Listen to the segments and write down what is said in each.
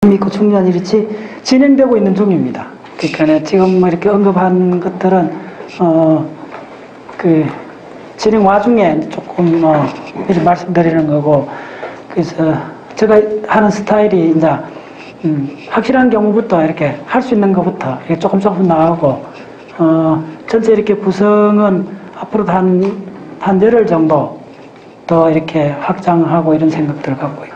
믿고 중요한 일이 진행되고 있는 중입니다. 그러니까 지금 이렇게 언급한 것들은 그 진행 와중에 조금 이렇게 말씀드리는 거고, 그래서 제가 하는 스타일이 이제 확실한 경우부터 이렇게 할 수 있는 것부터 이렇게 조금 나오고, 전체 이렇게 구성은 앞으로도 한 열흘 정도 더 이렇게 확장하고 이런 생각들을 갖고 있고,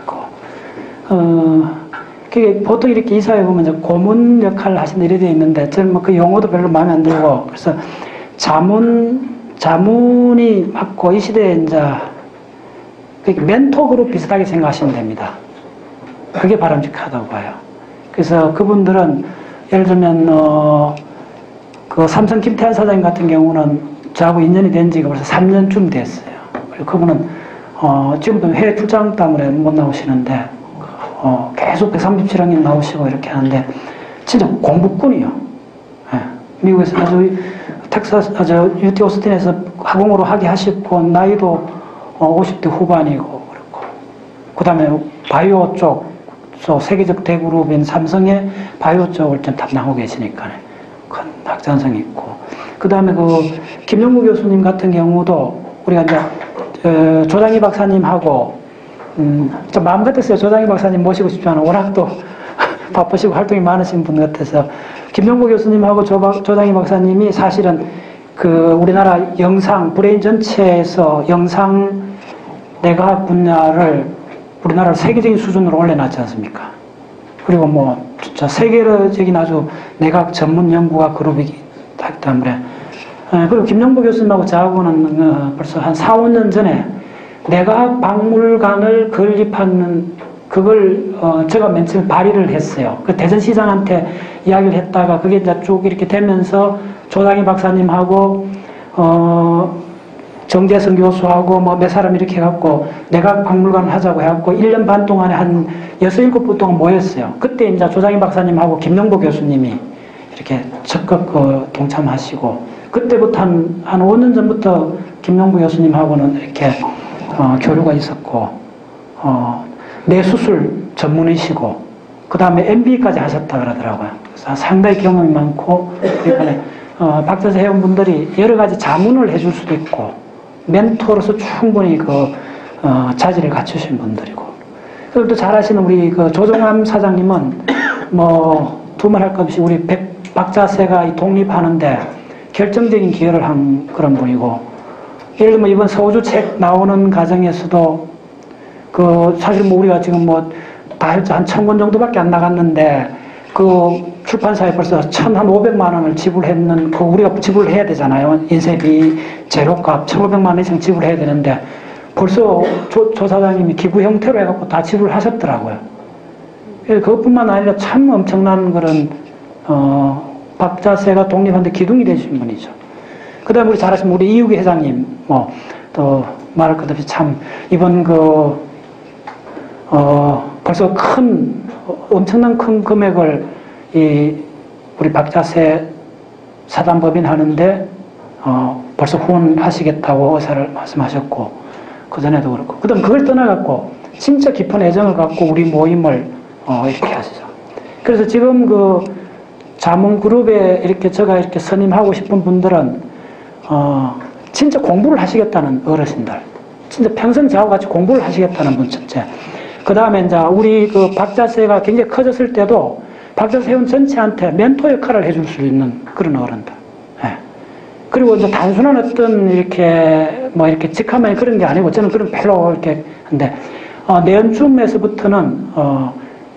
보통 이렇게 이사회 보면 이제 고문 역할을 하신다 이래 되어 있는데, 저는 뭐 그 용어도 별로 마음에 안 들고, 그래서 자문이 맞고, 이 시대에 이제 멘토 그룹 비슷하게 생각하시면 됩니다. 그게 바람직하다고 봐요. 그래서 그분들은 예를 들면 그 삼성 김태환 사장님 같은 경우는 저하고 인연이 된 지가 벌써 3년쯤 됐어요. 그리고 그분은 지금도 해외 출장 때문에 못 나오시는데 계속 137학년 나오시고 이렇게 하는데 진짜 공부꾼이요. 예. 미국에서 아주 UT 오스틴에서 학원으로 하게 하시고, 나이도 50대 후반이고 그렇고, 그 다음에 바이오 쪽, 세계적 대그룹인 삼성의 바이오 쪽을 좀 담당하고 계시니까 큰 학자성이 있고, 그 다음에 그 김용구 교수님 같은 경우도 우리가 이제 조장희 박사님하고 좀 마음 같았어요. 조장희 박사님 모시고 싶지만 워낙 또 바쁘시고 활동이 많으신 분 같아서, 김용구 교수님하고 조장희 박사님이 사실은 그 우리나라 영상, 브레인 전체에서 영상 뇌과학 분야를 우리나라를 세계적인 수준으로 올려놨지 않습니까? 그리고 뭐 진짜 세계적인 아주 뇌과학 전문 연구가 그룹이기 때문에, 그리고 김용구 교수님하고 저하고는 벌써 한 4, 5년 전에 뇌과학 박물관을 건립하는 그걸 제가 맨 처음에 발의를 했어요. 그 대전시장한테 이야기를 했다가 그게 이제 쭉 이렇게 되면서 조장희 박사님하고 정재성 교수하고 뭐 몇 사람 이렇게 해갖고 뇌과학 박물관 하자고 해갖고 1년 반 동안에 한 6, 7분 동안 모였어요. 그때 이제 조장희 박사님하고 김용보 교수님이 이렇게 적극 동참하시고, 그때부터 한 5년 전부터 김용보 교수님하고는 이렇게 교류가 있었고, 뇌수술 전문이시고, 그 다음에 MB까지 하셨다 그러더라고요. 그래서 상당히 경험이 많고, 그러니까 박사세 회원분들이 여러 가지 자문을 해줄 수도 있고, 멘토로서 충분히 자질을 갖추신 분들이고, 그리고 또 잘 아시는 우리 조종암 사장님은 뭐 두말 할 것 없이 우리 박자세가 독립하는데 결정적인 기여를 한 그런 분이고, 예를 들면 이번 서우주 책 나오는 과정에서도 사실 뭐 우리가 지금 뭐 다 했죠. 한 1000권 정도밖에 안 나갔는데 그 출판사에 벌써 1,500만 원을 지불했는, 우리가 지불을 해야 되잖아요. 인쇄비, 재료값 1,500만 원 이상 지불해야 되는데 벌써 조 사장님이 기부 형태로 해갖고 다 지불하셨더라고요. 그것뿐만 아니라 참 엄청난 그런 박자세가 독립하는데 기둥이 되신 분이죠. 그 다음에 우리 잘 아시는 우리 이유기 회장님, 또 말할 것 없이 참 이번 벌써 엄청난 큰 금액을 우리 박자세 사단법인 하는데 벌써 후원하시겠다고 의사를 말씀하셨고, 그전에도 그렇고, 그 다음 그걸 떠나갖고 진짜 깊은 애정을 갖고 우리 모임을 이렇게 하시죠. 그래서 지금 자문 그룹에 이렇게 제가 이렇게 선임하고 싶은 분들은 진짜 공부를 하시겠다는 어르신들, 진짜 평생 저하고 같이 공부를 하시겠다는 분 첫째. 그 다음에 이제 우리 박자세가 굉장히 커졌을 때도 박자세 회원 전체한테 멘토 역할을 해줄 수 있는 그런 어른들. 예. 그리고 이제 단순한 어떤 이렇게 직함에 그런 게 아니고, 저는 그런 별로 이렇게 한데, 내년쯤에서부터는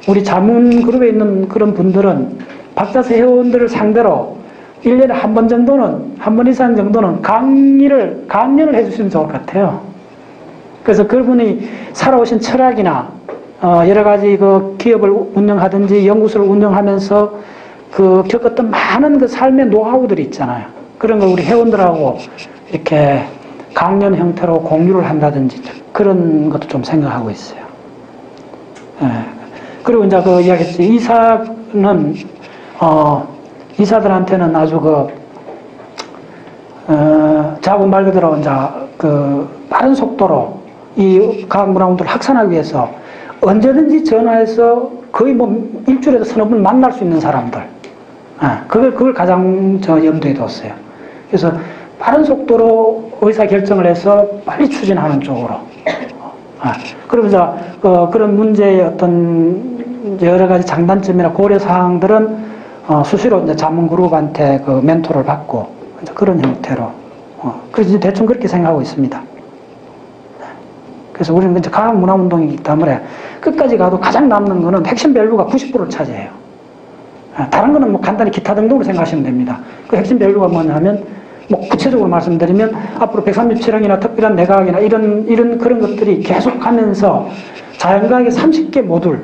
우리 자문 그룹에 있는 그런 분들은 박자세 회원들을 상대로 1년에 한 번 이상 정도는 강연을 해주시면 좋을 것 같아요. 그래서 그분이 살아오신 철학이나 여러 가지 기업을 운영하든지 연구소를 운영하면서 겪었던 많은 삶의 노하우들이 있잖아요. 그런 걸 우리 회원들하고 이렇게 강연 형태로 공유를 한다든지 그런 것도 좀 생각하고 있어요. 예. 그리고 이제 이야기했지, 이사는 이사들한테는 아주 저하고 말 그대로 이제 빠른 속도로 이 과학문화운동을 확산하기 위해서 언제든지 전화해서 거의 뭐 일주일에도 서너 번 만날 수 있는 사람들. 그걸 가장 염두에 뒀어요. 그래서 빠른 속도로 의사결정을 해서 빨리 추진하는 쪽으로. 그러면서 그런 문제의 어떤 여러 가지 장단점이나 고려사항들은 수시로 이제 자문그룹한테 그 멘토를 받고 그런 형태로. 그래서 대충 그렇게 생각하고 있습니다. 그래서 우리는 이제 과학문화운동이기 때문에 끝까지 가도 가장 남는 거는 핵심 밸류가 90%를 차지해요. 다른 거는 뭐 간단히 기타 등등으로 생각하시면 됩니다. 그 핵심 밸류가 뭐냐면, 뭐 구체적으로 말씀드리면 앞으로 137항이나 특별한 내과학이나 이런 그런 것들이 계속하면서 자연과학의 30개 모듈,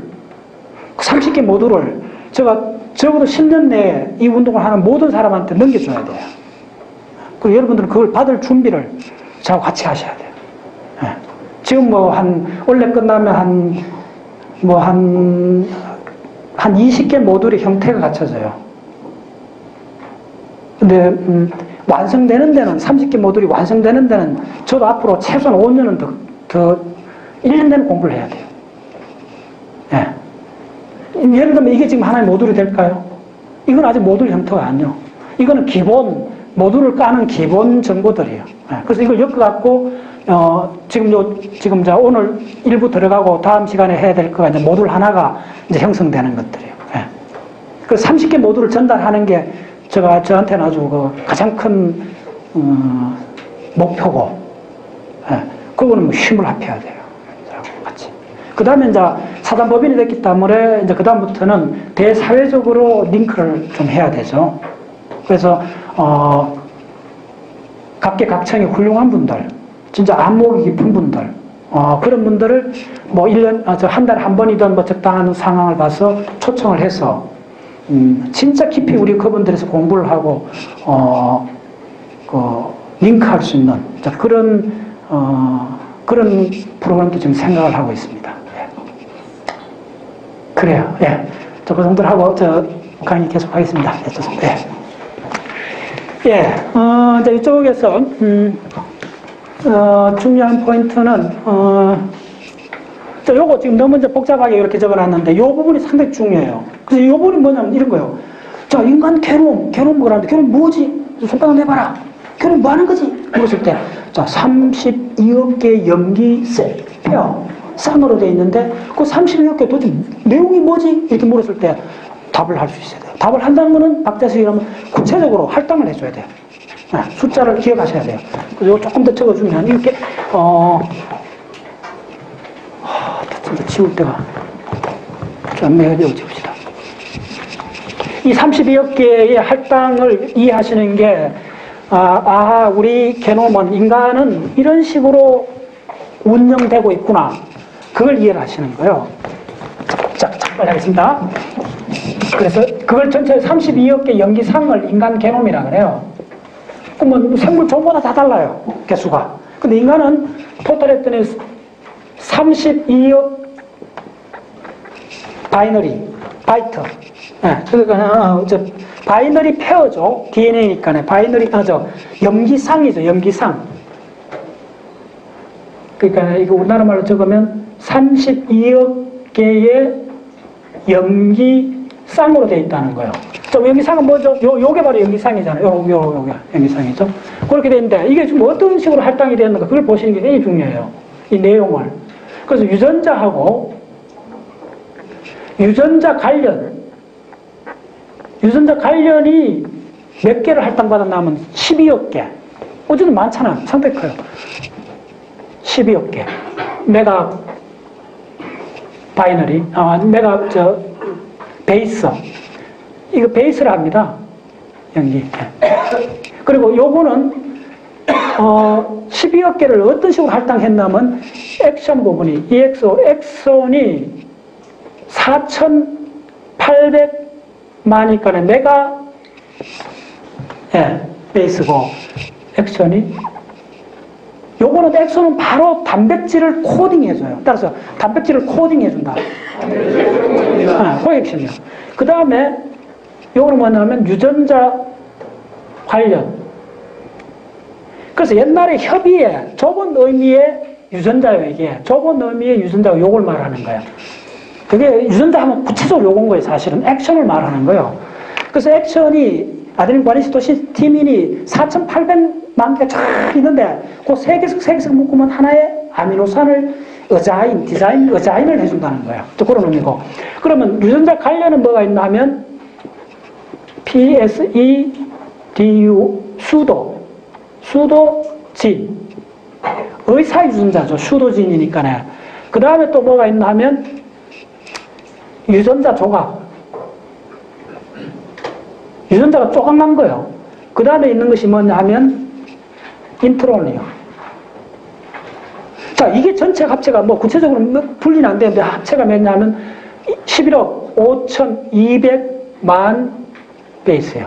그 30개 모듈을 제가 적어도 10년 내에 이 운동을 하는 모든 사람한테 넘겨줘야 돼요. 그리고 여러분들은 그걸 받을 준비를 저하고 같이 하셔야 돼요. 지금 원래 끝나면 한 20개 모듈의 형태가 갖춰져요. 근데, 완성되는 데는, 30개 모듈이 완성되는 데는 저도 앞으로 최소한 5년은 더 1년 내는 공부를 해야 돼요. 예를 들면 이게 지금 하나의 모듈이 될까요? 이건 아직 모듈 형태가 아니요. 이거는 모듈을 까는 기본 정보들이에요. 그래서 이걸 엮어갖고, 지금 오늘 일부 들어가고 다음 시간에 해야 될 거가 이제 모듈 하나가 이제 형성되는 것들이에요. 그 30개 모듈을 전달하는 게 저한테는 아주 가장 큰, 목표고, 그거는 뭐 힘을 합해야 돼요. 같이. 그 다음에 이제 사단법인이 됐기 때문에 이제 그 다음부터는 대사회적으로 링크를 좀 해야 되죠. 그래서, 각계각층의 훌륭한 분들, 진짜 안목이 깊은 분들, 그런 분들을 뭐 한 달에 한 번이든 뭐 적당한 상황을 봐서 초청을 해서, 진짜 깊이 우리 그분들에서 공부를 하고, 링크할 수 있는 그런 프로그램도 지금 생각을 하고 있습니다. 그래요. 그 정도로 하고 강의 계속 하겠습니다. 좋습니다. 이제 이쪽에서, 중요한 포인트는, 요거 지금 너무 이제 복잡하게 이렇게 적어놨는데, 요 부분이 상당히 중요해요. 그래서 요 부분이 뭐냐면 이런 거예요. 자, 인간 괴로움 뭐라는데, 괴로움 뭐지? 손바닥 내봐라. 괴로움 뭐 하는 거지? 물었을 때, 자, 32억 개의 염기세요. 쌍으로 되어 있는데, 그 32억 개 도대체 내용이 뭐지? 이렇게 물었을 때 답을 할 수 있어야 돼요. 답을 한다는 거는 박자식이라면 구체적으로 할당을 해줘야 돼요. 숫자를 기억하셔야 돼요. 그래서 조금 더 적어주면 이렇게 진짜 지울 때가 좀 매어지고 지웁시다. 이 32억 개의 할당을 이해하시는 게 우리 게놈은 인간은 이런 식으로 운영되고 있구나. 그걸 이해를 하시는 거예요. 자, 빨리 하겠습니다. 그래서 그걸 전체 32억 개 염기상을 인간 게놈이라 그래요. 그러면 생물 종마다 다 달라요. 개수가. 근데 인간은 토탈 했더니 32억 바이트. 그러니까 바이너리 페어죠. DNA니까 염기상이죠. 염기상. 그러니까 이거 우리나라 말로 적으면 32억 개의 염기쌍으로 되어 있다는 거예요. 염기상은 뭐죠? 요게 바로 염기상이잖아요. 요게 염기상이죠. 그렇게 되는데 이게 지금 어떤 식으로 할당이 되는가 그걸 보시는 게 굉장히 중요해요. 이 내용을. 그래서 유전자하고 유전자 관련이 몇 개를 할당받았냐면 12억 개. 어쨌든 많잖아요. 상당히 커요. 12억 개. 메가 바이너리, 베이스. 이거 베이스를 합니다. 연기. 그리고 요거는, 12억 개를 어떤 식으로 할당했냐면, 액션 부분이, 엑손이 4,800만이니까 메가, 베이스고, 액션이 요거는 엑소는 바로 단백질을 코딩해줘요. 따라서 단백질을 코딩해준다. 코엑션이요. 그 다음에 요거는 뭐냐면 유전자 관련. 그래서 옛날에 협의에 좁은 의미의 유전자예요, 이게. 좁은 의미의 유전자가 요걸 말하는 거예요. 그게 유전자 하면 구체적으로 요건 거예요, 사실은. 액션을 말하는 거예요. 그래서 액션이 아데닌, 구아닌, 시토신, 티민이 4,800만 개가 쫙 있는데 그 세 개씩 묶으면 하나의 아미노산을 의자인을 해준다는 거예요. 또 그런 의미고. 그러면 유전자 관련은 뭐가 있나 하면 PSEDU, 수도진. 의사 유전자죠. 수도진이니까네. 그 다음에 또 뭐가 있나 하면 유전자 조각. 유전자가 조각난 거예요. 그 다음에 있는 것이 뭐냐 하면 인트론이요. 자, 이게 전체 합체가 뭐 구체적으로 분리는 안 되는데 합체가 몇냐면 11억 5,200만 베이스예요.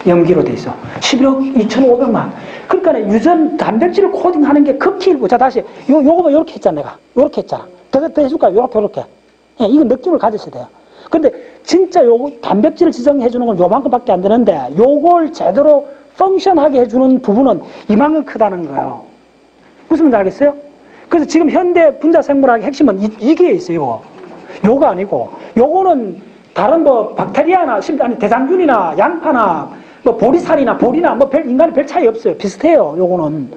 염기로 돼 있어. 11억 2,500만. 그러니까 단백질을 코딩하는 게 극히 일부. 자, 다시 요거만 요렇게 했잖아, 내가. 요렇게 했잖아. 더 해줄까요? 요렇게. 예, 이건 느낌을 가지셔야 돼요. 근데 진짜 요거 단백질을 지정해 주는 건 요만큼밖에 안 되는데 요걸 제대로 펑션하게 해주는 부분은 이만큼 크다는 거예요. 무슨 말인지 알겠어요? 그래서 지금 현대 분자생물학의 핵심은 이게 있어요. 요거 아니고 요거는 다른 뭐 박테리아나 아니 대장균이나 양파나 뭐 보리살이나 보리나 뭐 인간이 별 차이 없어요. 비슷해요. 요거는.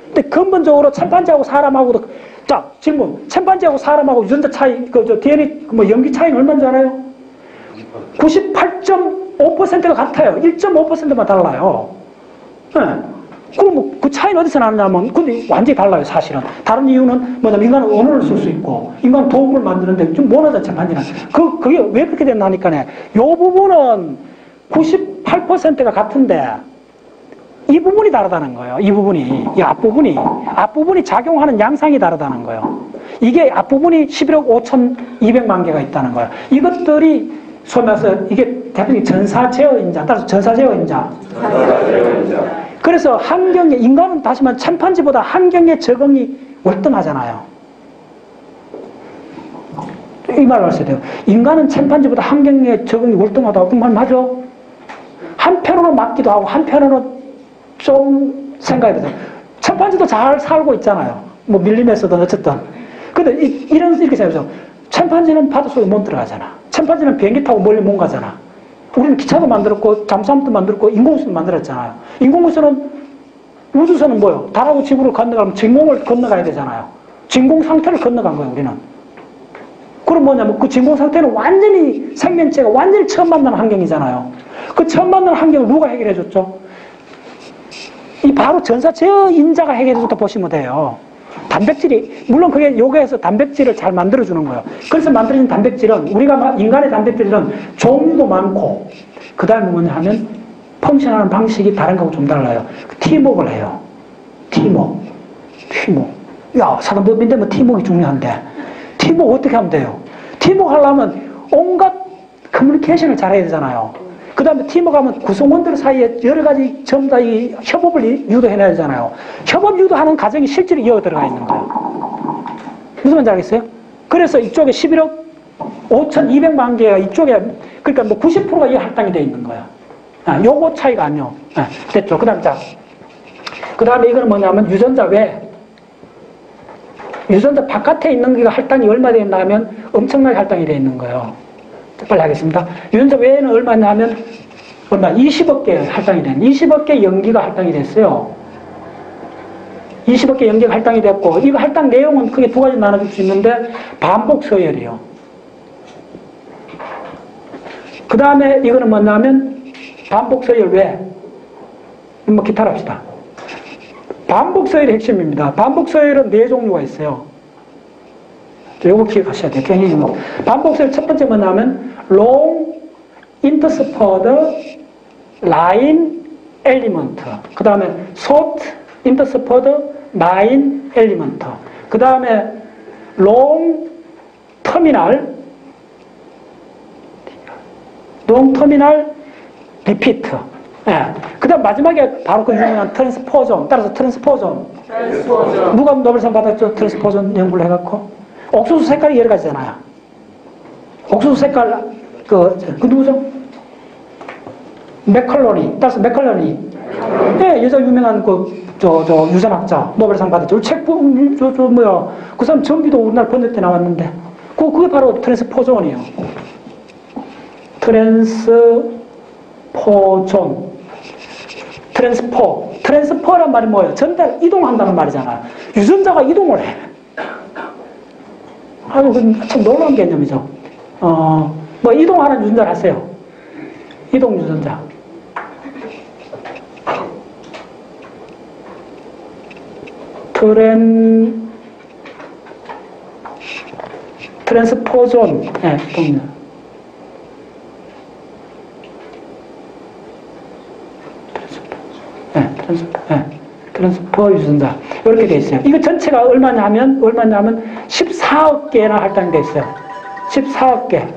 근데 근본적으로 침판지하고 사람하고도 자 질문. 침판지하고 사람하고 유전자 차이 DNA 뭐 염기 차이는 얼마인지 알아요? 98.5%가 같아요. 1.5%만 달라요. 네. 그럼 그 차이는 어디서 나느냐면, 근데 완전히 달라요, 사실은. 다른 이유는 뭐냐면, 인간은 언어를 쓸 수 있고, 인간은 도구를 만드는데 좀 모나다, 침판지는. 그게 왜 그렇게 됐나니까네. 요 부분은 98%가 같은데, 이 부분이 다르다는 거예요. 이 부분이. 이 앞부분이 작용하는 양상이 다르다는 거예요. 이게 앞부분이 11억 5,200만 개가 있다는 거예요. 이것들이 소위 말해서 이게 대표적인 전사제어인자, 따라서 전사제어인자. 그래서 환경에, 인간은 다시 말해 침판지보다 환경에 적응이 월등하잖아요. 이 말을 하셔야 돼요. 인간은 침판지보다 환경에 적응이 월등하다고. 그 말 맞아? 한편으로는 맞기도 하고, 한편으로는 좀 생각이 돼요. 침판지도 잘 살고 있잖아요. 뭐 밀림에서든 어쨌든. 근데 이렇게 생각해서 침판지는 바닷속에 못 들어가잖아. 침판지는 비행기 타고 멀리 못 가잖아. 우리는 기차도 만들었고 잠수함도 만들었고 인공수도 만들었잖아요. 인공수는 우주선은 뭐요? 달하고 지구를 건너가면 진공을 건너가야 되잖아요. 진공 상태를 건너간 거예요, 우리는. 그럼 뭐냐면 그 진공 상태는 완전히 생명체가 완전히 처음 만나는 환경이잖아요. 그 처음 만나는 환경을 누가 해결해 줬죠? 이 바로 전사제어 인자가 해결해 줬다 보시면 돼요. 단백질이, 물론 그게 요가에서 단백질을 잘 만들어주는 거예요. 그래서 만들어진 단백질은, 우리가 인간의 단백질은 종류도 많고, 그 다음에 뭐냐 하면, 펑션하는 방식이 다른 거하고 좀 달라요. 팀웍을 해요. 팀웍. 야, 사단법인데 뭐 팀웍이 중요한데. 팀웍 어떻게 하면 돼요? 팀웍 하려면 온갖 커뮤니케이션을 잘해야 되잖아요. 그 다음에 팀워크하면 구성원들 사이에 여러 가지 전부 다 이 협업을 유도해내야 되잖아요. 협업 유도하는 과정이 실제로 이어 들어가 있는 거예요. 무슨 말인지 알겠어요? 그래서 이쪽에 11억 5,200만 개가 이쪽에, 그러니까 뭐 90%가 이 할당이 되어 있는 거예요. 요거 차이가 아니요. 됐죠. 그 다음에 자. 그 다음에 이거는 뭐냐면 유전자 외. 유전자 바깥에 있는 게 할당이 얼마 되어 있나 하면 엄청나게 할당이 되어 있는 거예요. 빨리 하겠습니다. 유전자 외에는 얼마냐 하면, 20억 개 할당이 된, 20억 개 염기가 할당이 됐어요. 20억 개 염기가 할당이 됐고, 이거 할당 내용은 크게 두 가지 나눠줄 수 있는데, 반복 서열이요. 그 다음에 이거는 뭐냐면, 반복 서열 외. 뭐 기타를 합시다. 반복 서열이 핵심입니다. 반복 서열은 4종류가 있어요. 요거 기억하셔야 돼요. 굉장히 반복서열 첫 번째 뭐냐면 long interspersed line element. 그 다음에 short interspersed line element. 그 다음에 long terminal repeat. 예. 그 다음 마지막에 바로 그 유명한 트랜스포전. 따라서 트랜스포전. 누가 노벨상 받았죠? 트랜스포전 연구를 해갖고. 옥수수 색깔이 여러 가지잖아요. 옥수수 색깔, 그 누구죠? 맥컬로니. 따라서 맥컬로니. 네, 여자 유명한 유전학자, 노벨상 받았죠. 그 사람 전비도 우리나라 번역 때 나왔는데, 그게 바로 트랜스포존이에요. 트랜스포란 말이 뭐예요? 전달, 이동한다는 말이잖아. 유전자가 이동을 해. 아주 참 놀라운 개념이죠. 뭐 이동하는 유전자를 하세요. 이동 유전자. 트랜스포존. 네, 트랜스포 유전자. 이렇게 돼 있어요. 이거 전체가 얼마냐면 14억 개나 할당이 돼 있어요. 14억 개.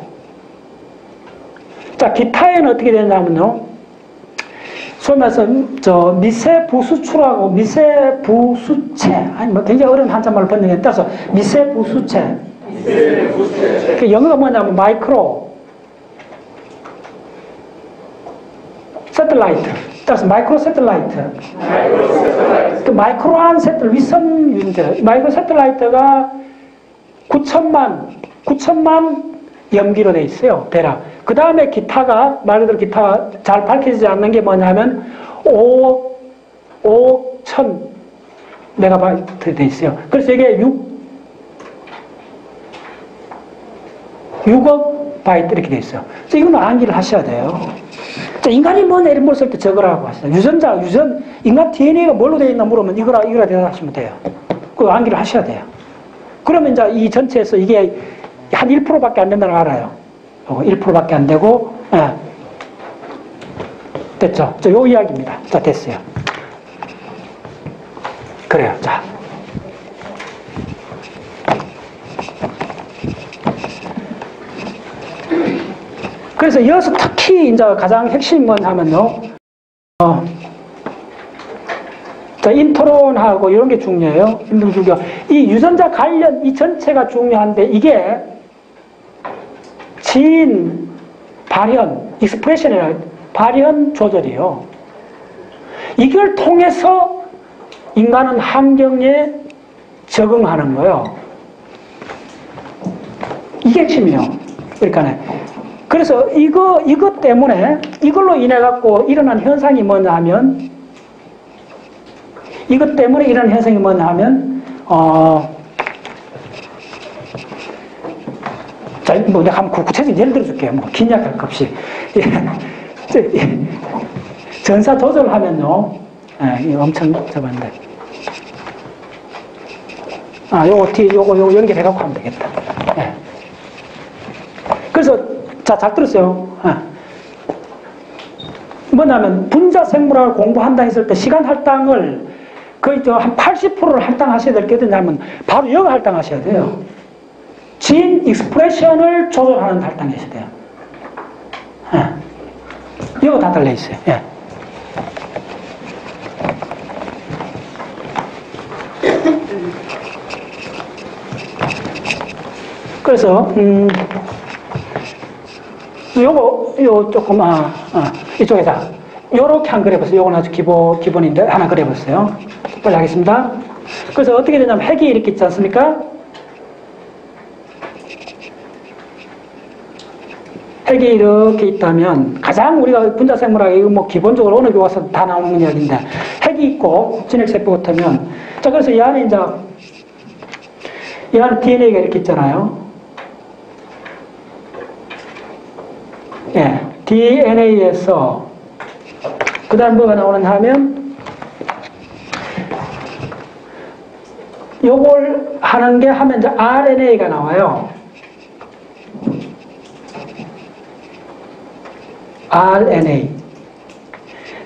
자, 기타에는 어떻게 되냐면요. 소위 말해서 미세부수출하고 미세부수체. 아니, 뭐 굉장히 어려운 한자말로 번역에 따라서 미세부수체. 그 영어가 뭐냐면 마이크로 세틀라이트. 따라서 마이크로 세틀라이트. 그 마이크로한 위성 유전자. 마이크로 세틀라이트가 9천만 염기로 돼 있어요. 대략. 그 다음에 기타가, 말 그대로 기타가 잘 밝혀지지 않는 게 뭐냐면 5천 메가바이트 돼 있어요. 그래서 이게 6억 바이트 이렇게 돼 있어요. 그래서 이건 암기를 하셔야 돼요. 자, 인간이 뭐 내림볼 쓸 때 적으라고 하시죠. 인간 DNA가 뭘로 되어 있나 물으면 이거라 대답하시면 돼요. 그 암기를 하셔야 돼요. 그러면 이제 이 전체에서 이게 한 1%밖에 안 된다는 걸 알아요. 1%밖에 안 되고, 예. 됐죠? 요 이야기입니다. 자, 됐어요. 그래요. 자. 그래서 여기서 특히 이제 가장 핵심이 뭐냐면요. 자, 인트론하고 이런 게 중요해요. 이 유전자 관련 이 전체가 중요한데 이게 진, 발현, 익스프레션이라 발현 조절이에요. 이걸 통해서 인간은 환경에 적응하는 거예요. 이게 핵심이에요. 그래서 이것 때문에 이걸로 인해 갖고 일어난 현상이 뭐냐면 이것 때문에 일어난 현상이 뭐냐면 자, 뭐 내가 한번 구체적인 예를 들어줄게요. 뭐 긴약할 것 없이 전사 조절하면요, 이거 엄청 잡았는데, 요거 연결해갖고 하면 되겠다. 예. 그래서 자, 잘 들었어요. 뭐냐면 분자 생물학을 공부한다 했을 때 시간 할당을 거의 한 80%를 할당하셔야 될 게 어디냐면 바로 여기 할당하셔야 돼요. 진 익스프레션을 조절하는 할당하셔야 돼요. 이거 다 달려있어요. 예. 그래서 요거 조금 이쪽에다 요렇게 한 그려보세요. 요건 아주 기본인데 하나 그려보세요. 빨리 하겠습니다. 그래서 어떻게 되냐면 핵이 이렇게 있지 않습니까? 핵이 이렇게 있다면 가장 우리가 분자생물학에 이거 뭐 기본적으로 어느 교과서 다 나오는 이야기인데 핵이 있고 진핵세포 같으면 자, 그래서 이 안에 이 안에 DNA가 이렇게 있잖아요. 예, DNA에서 그 다음 뭐가 나오느냐 하면 요걸 하는 게 하면 이제 RNA가 나와요. RNA.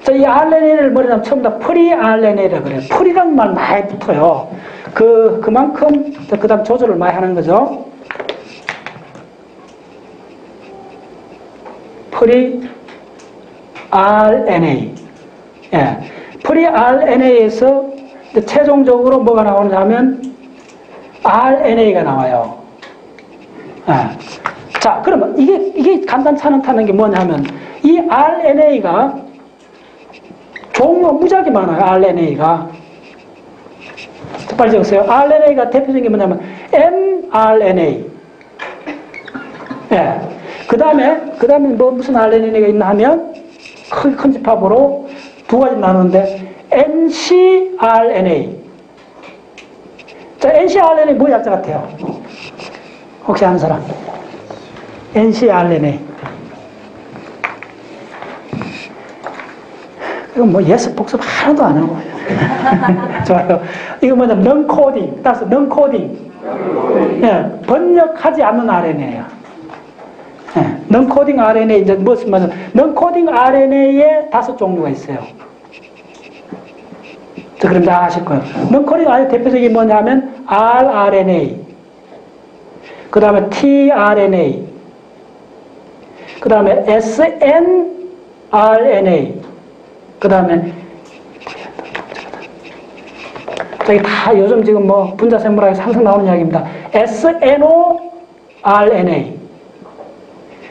자, 이 RNA를 뭐냐면 처음 다 프리-RNA라고 그래요. 프리라는 말 많이 붙어요. 그만큼 그 다음 조절을 많이 하는 거죠. 프리-RNA. 예. 프리-RNA에서 최종적으로 뭐가 나오냐면 RNA가 나와요. 예. 자, 그러면 이게 간단찮다는 게 뭐냐면 이 RNA가 종류가 무지하게 많아요. RNA가. 빨리 적으세요. RNA가 대표적인 게 뭐냐면 mRNA. 예. 그 다음에 뭐 무슨 RNA가 있나 하면 큰 집합으로 두 가지 나누는데 ncRNA. 자, ncRNA 뭐 약자 같아요? 혹시 아는 사람? ncRNA. 이거 뭐 예습 복습 하나도 안 하고. 좋아요. 이거 뭐냐, non-coding. 따라서 non-coding. 예, 번역하지 않는 RNA예요. 예, non-coding RNA, 이제 무슨 말이냐, non-coding RNA에 5종류가 있어요. 자, 그럼 다 아실 거예요. non-coding RNA 대표적인 뭐냐면 rRNA, 그 다음에 tRNA, 그 다음에 snRNA, 그 다음에 저기 다 요즘 지금 뭐 분자생물학에서 항상 나오는 이야기입니다. snORNA.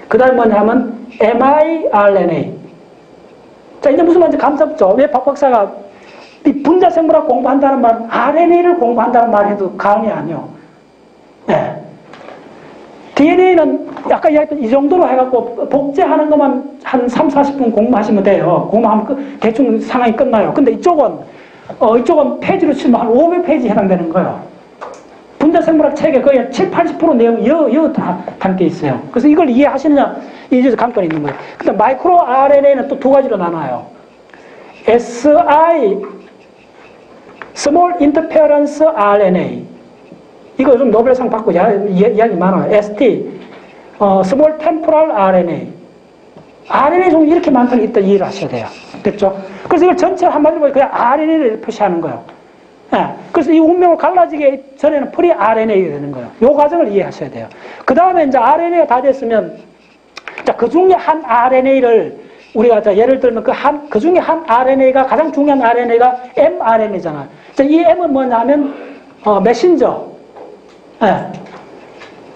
그 다음에 뭐냐면 miRNA. 자, 이제 무슨 말인지 감 잡죠? 왜 박 박사가 이 분자생물학 공부한다는 말, RNA를 공부한다는 말 해도 과언이 아니요. 네. DNA는 아까 이야기했던 이 정도로 해갖고 복제하는 것만 한 3, 40분 공부하시면 돼요. 공부하면 대충 상황이 끝나요. 근데 이쪽은 페이지로 치면 한 500페이지 해당되는 거예요. 분자생물학 책에 거의 7, 80% 내용이 다 담겨 있어요. 그래서 이걸 이해하시느냐, 이제 관건이 있는 거예요. 근데 마이크로 RNA는 또 두 가지로 나눠요. SI, Small Interference RNA. 이거 요즘 노벨상 받고 이야기 많아요. ST, Small Temporal RNA. RNA 종류 이렇게 많다는 일단 이해를 하셔야 돼요. 됐죠? 그래서 이걸 전체 한마디로 그냥 RNA를 표시하는 거예요. 예. 그래서 이 운명을 갈라지기 전에는 프리 RNA가 되는 거예요. 이 과정을 이해하셔야 돼요. 그 다음에 이제 RNA가 다 됐으면, 자, 그 중에 한 RNA를 우리가 자, 예를 들면 그 중에 한 RNA가 가장 중요한 RNA가 mRNA잖아요. 자, 이 M은 뭐냐면, 메신저. 예.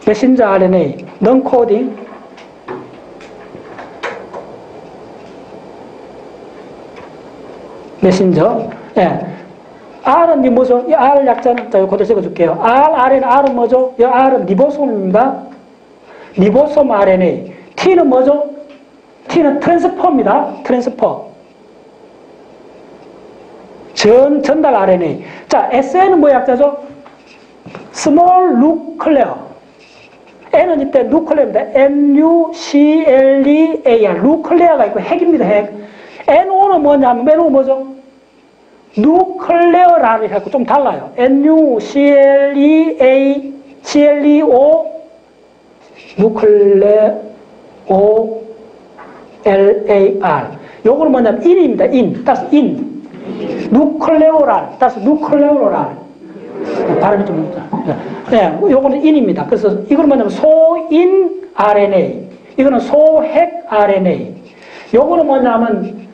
메신저 RNA, non-coding. 메신저. 예. R은 뭐죠? 이 R 약자는, 자, 그대로 적어줄게요. R은 뭐죠? 이 R은 리보솜입니다. 리보솜 RNA. T는 뭐죠? T는 트랜스퍼입니다. 트랜스퍼. 전달 RNA. 자, SN은 뭐 약자죠? Small Nuclear. N은 이때 누클레어입니다. NUCLEAR. 누클레어가 있고 핵입니다. 핵. NO는 뭐냐면, NO 뭐죠? 누클레어라를 해갖고 좀 달라요. NUCLEO 누클레오LAR. 요거는 뭐냐면 인입니다. 인. 따라서 인. 누클레오랄. 따라서 누클레오랄. 발음이 좀 네, 요거는 인입니다. 그래서 이거는 뭐냐면 소인 RNA. 이거는 소핵 RNA. 요거는 뭐냐면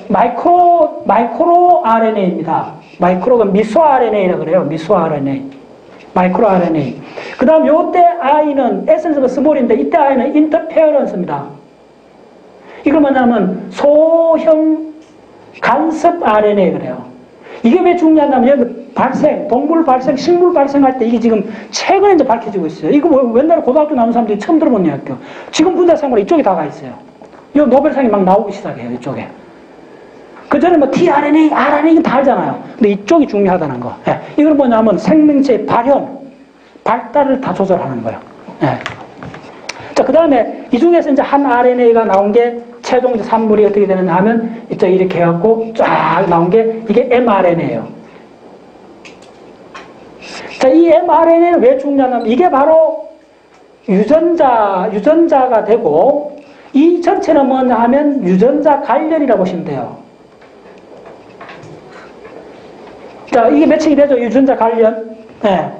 마이크로 RNA입니다. 마이크로가 미소 RNA라고 그래요. 미소 RNA. 마이크로 RNA. 그 다음 요때 I는 에센스가 스몰인데 이때 I는 인터페어런스입니다. 이거 뭐냐면 소형 간섭 RNA 그래요. 이게 왜 중요하냐면 발생, 동물 발생, 식물 발생할 때 이게 지금 최근에 이제 밝혀지고 있어요. 이거 뭐 옛날에 고등학교 나온 사람들이 처음 들어본 이야기예요. 지금 분자생물 이쪽에 다가 있어요. 이 노벨상이 막 나오기 시작해요. 이쪽에. 그 전에 뭐 tRNA, RNA 다 알잖아요. 근데 이쪽이 중요하다는 거. 예. 이건 뭐냐면 생명체의 발달을 다 조절하는 거예요. 예. 자, 그 다음에 이 중에서 이제 한 RNA가 나온 게 최종 산물이 어떻게 되느냐 하면 이쪽 이렇게 해갖고 쫙 나온 게 이게 mRNA예요. 자, 이 mRNA는 왜 중요하냐면 이게 바로 유전자가 되고 이 전체는 뭐냐 하면 유전자 관련이라고 보시면 돼요. 자, 이게 매칭이 되죠. 유전자 관련. 네.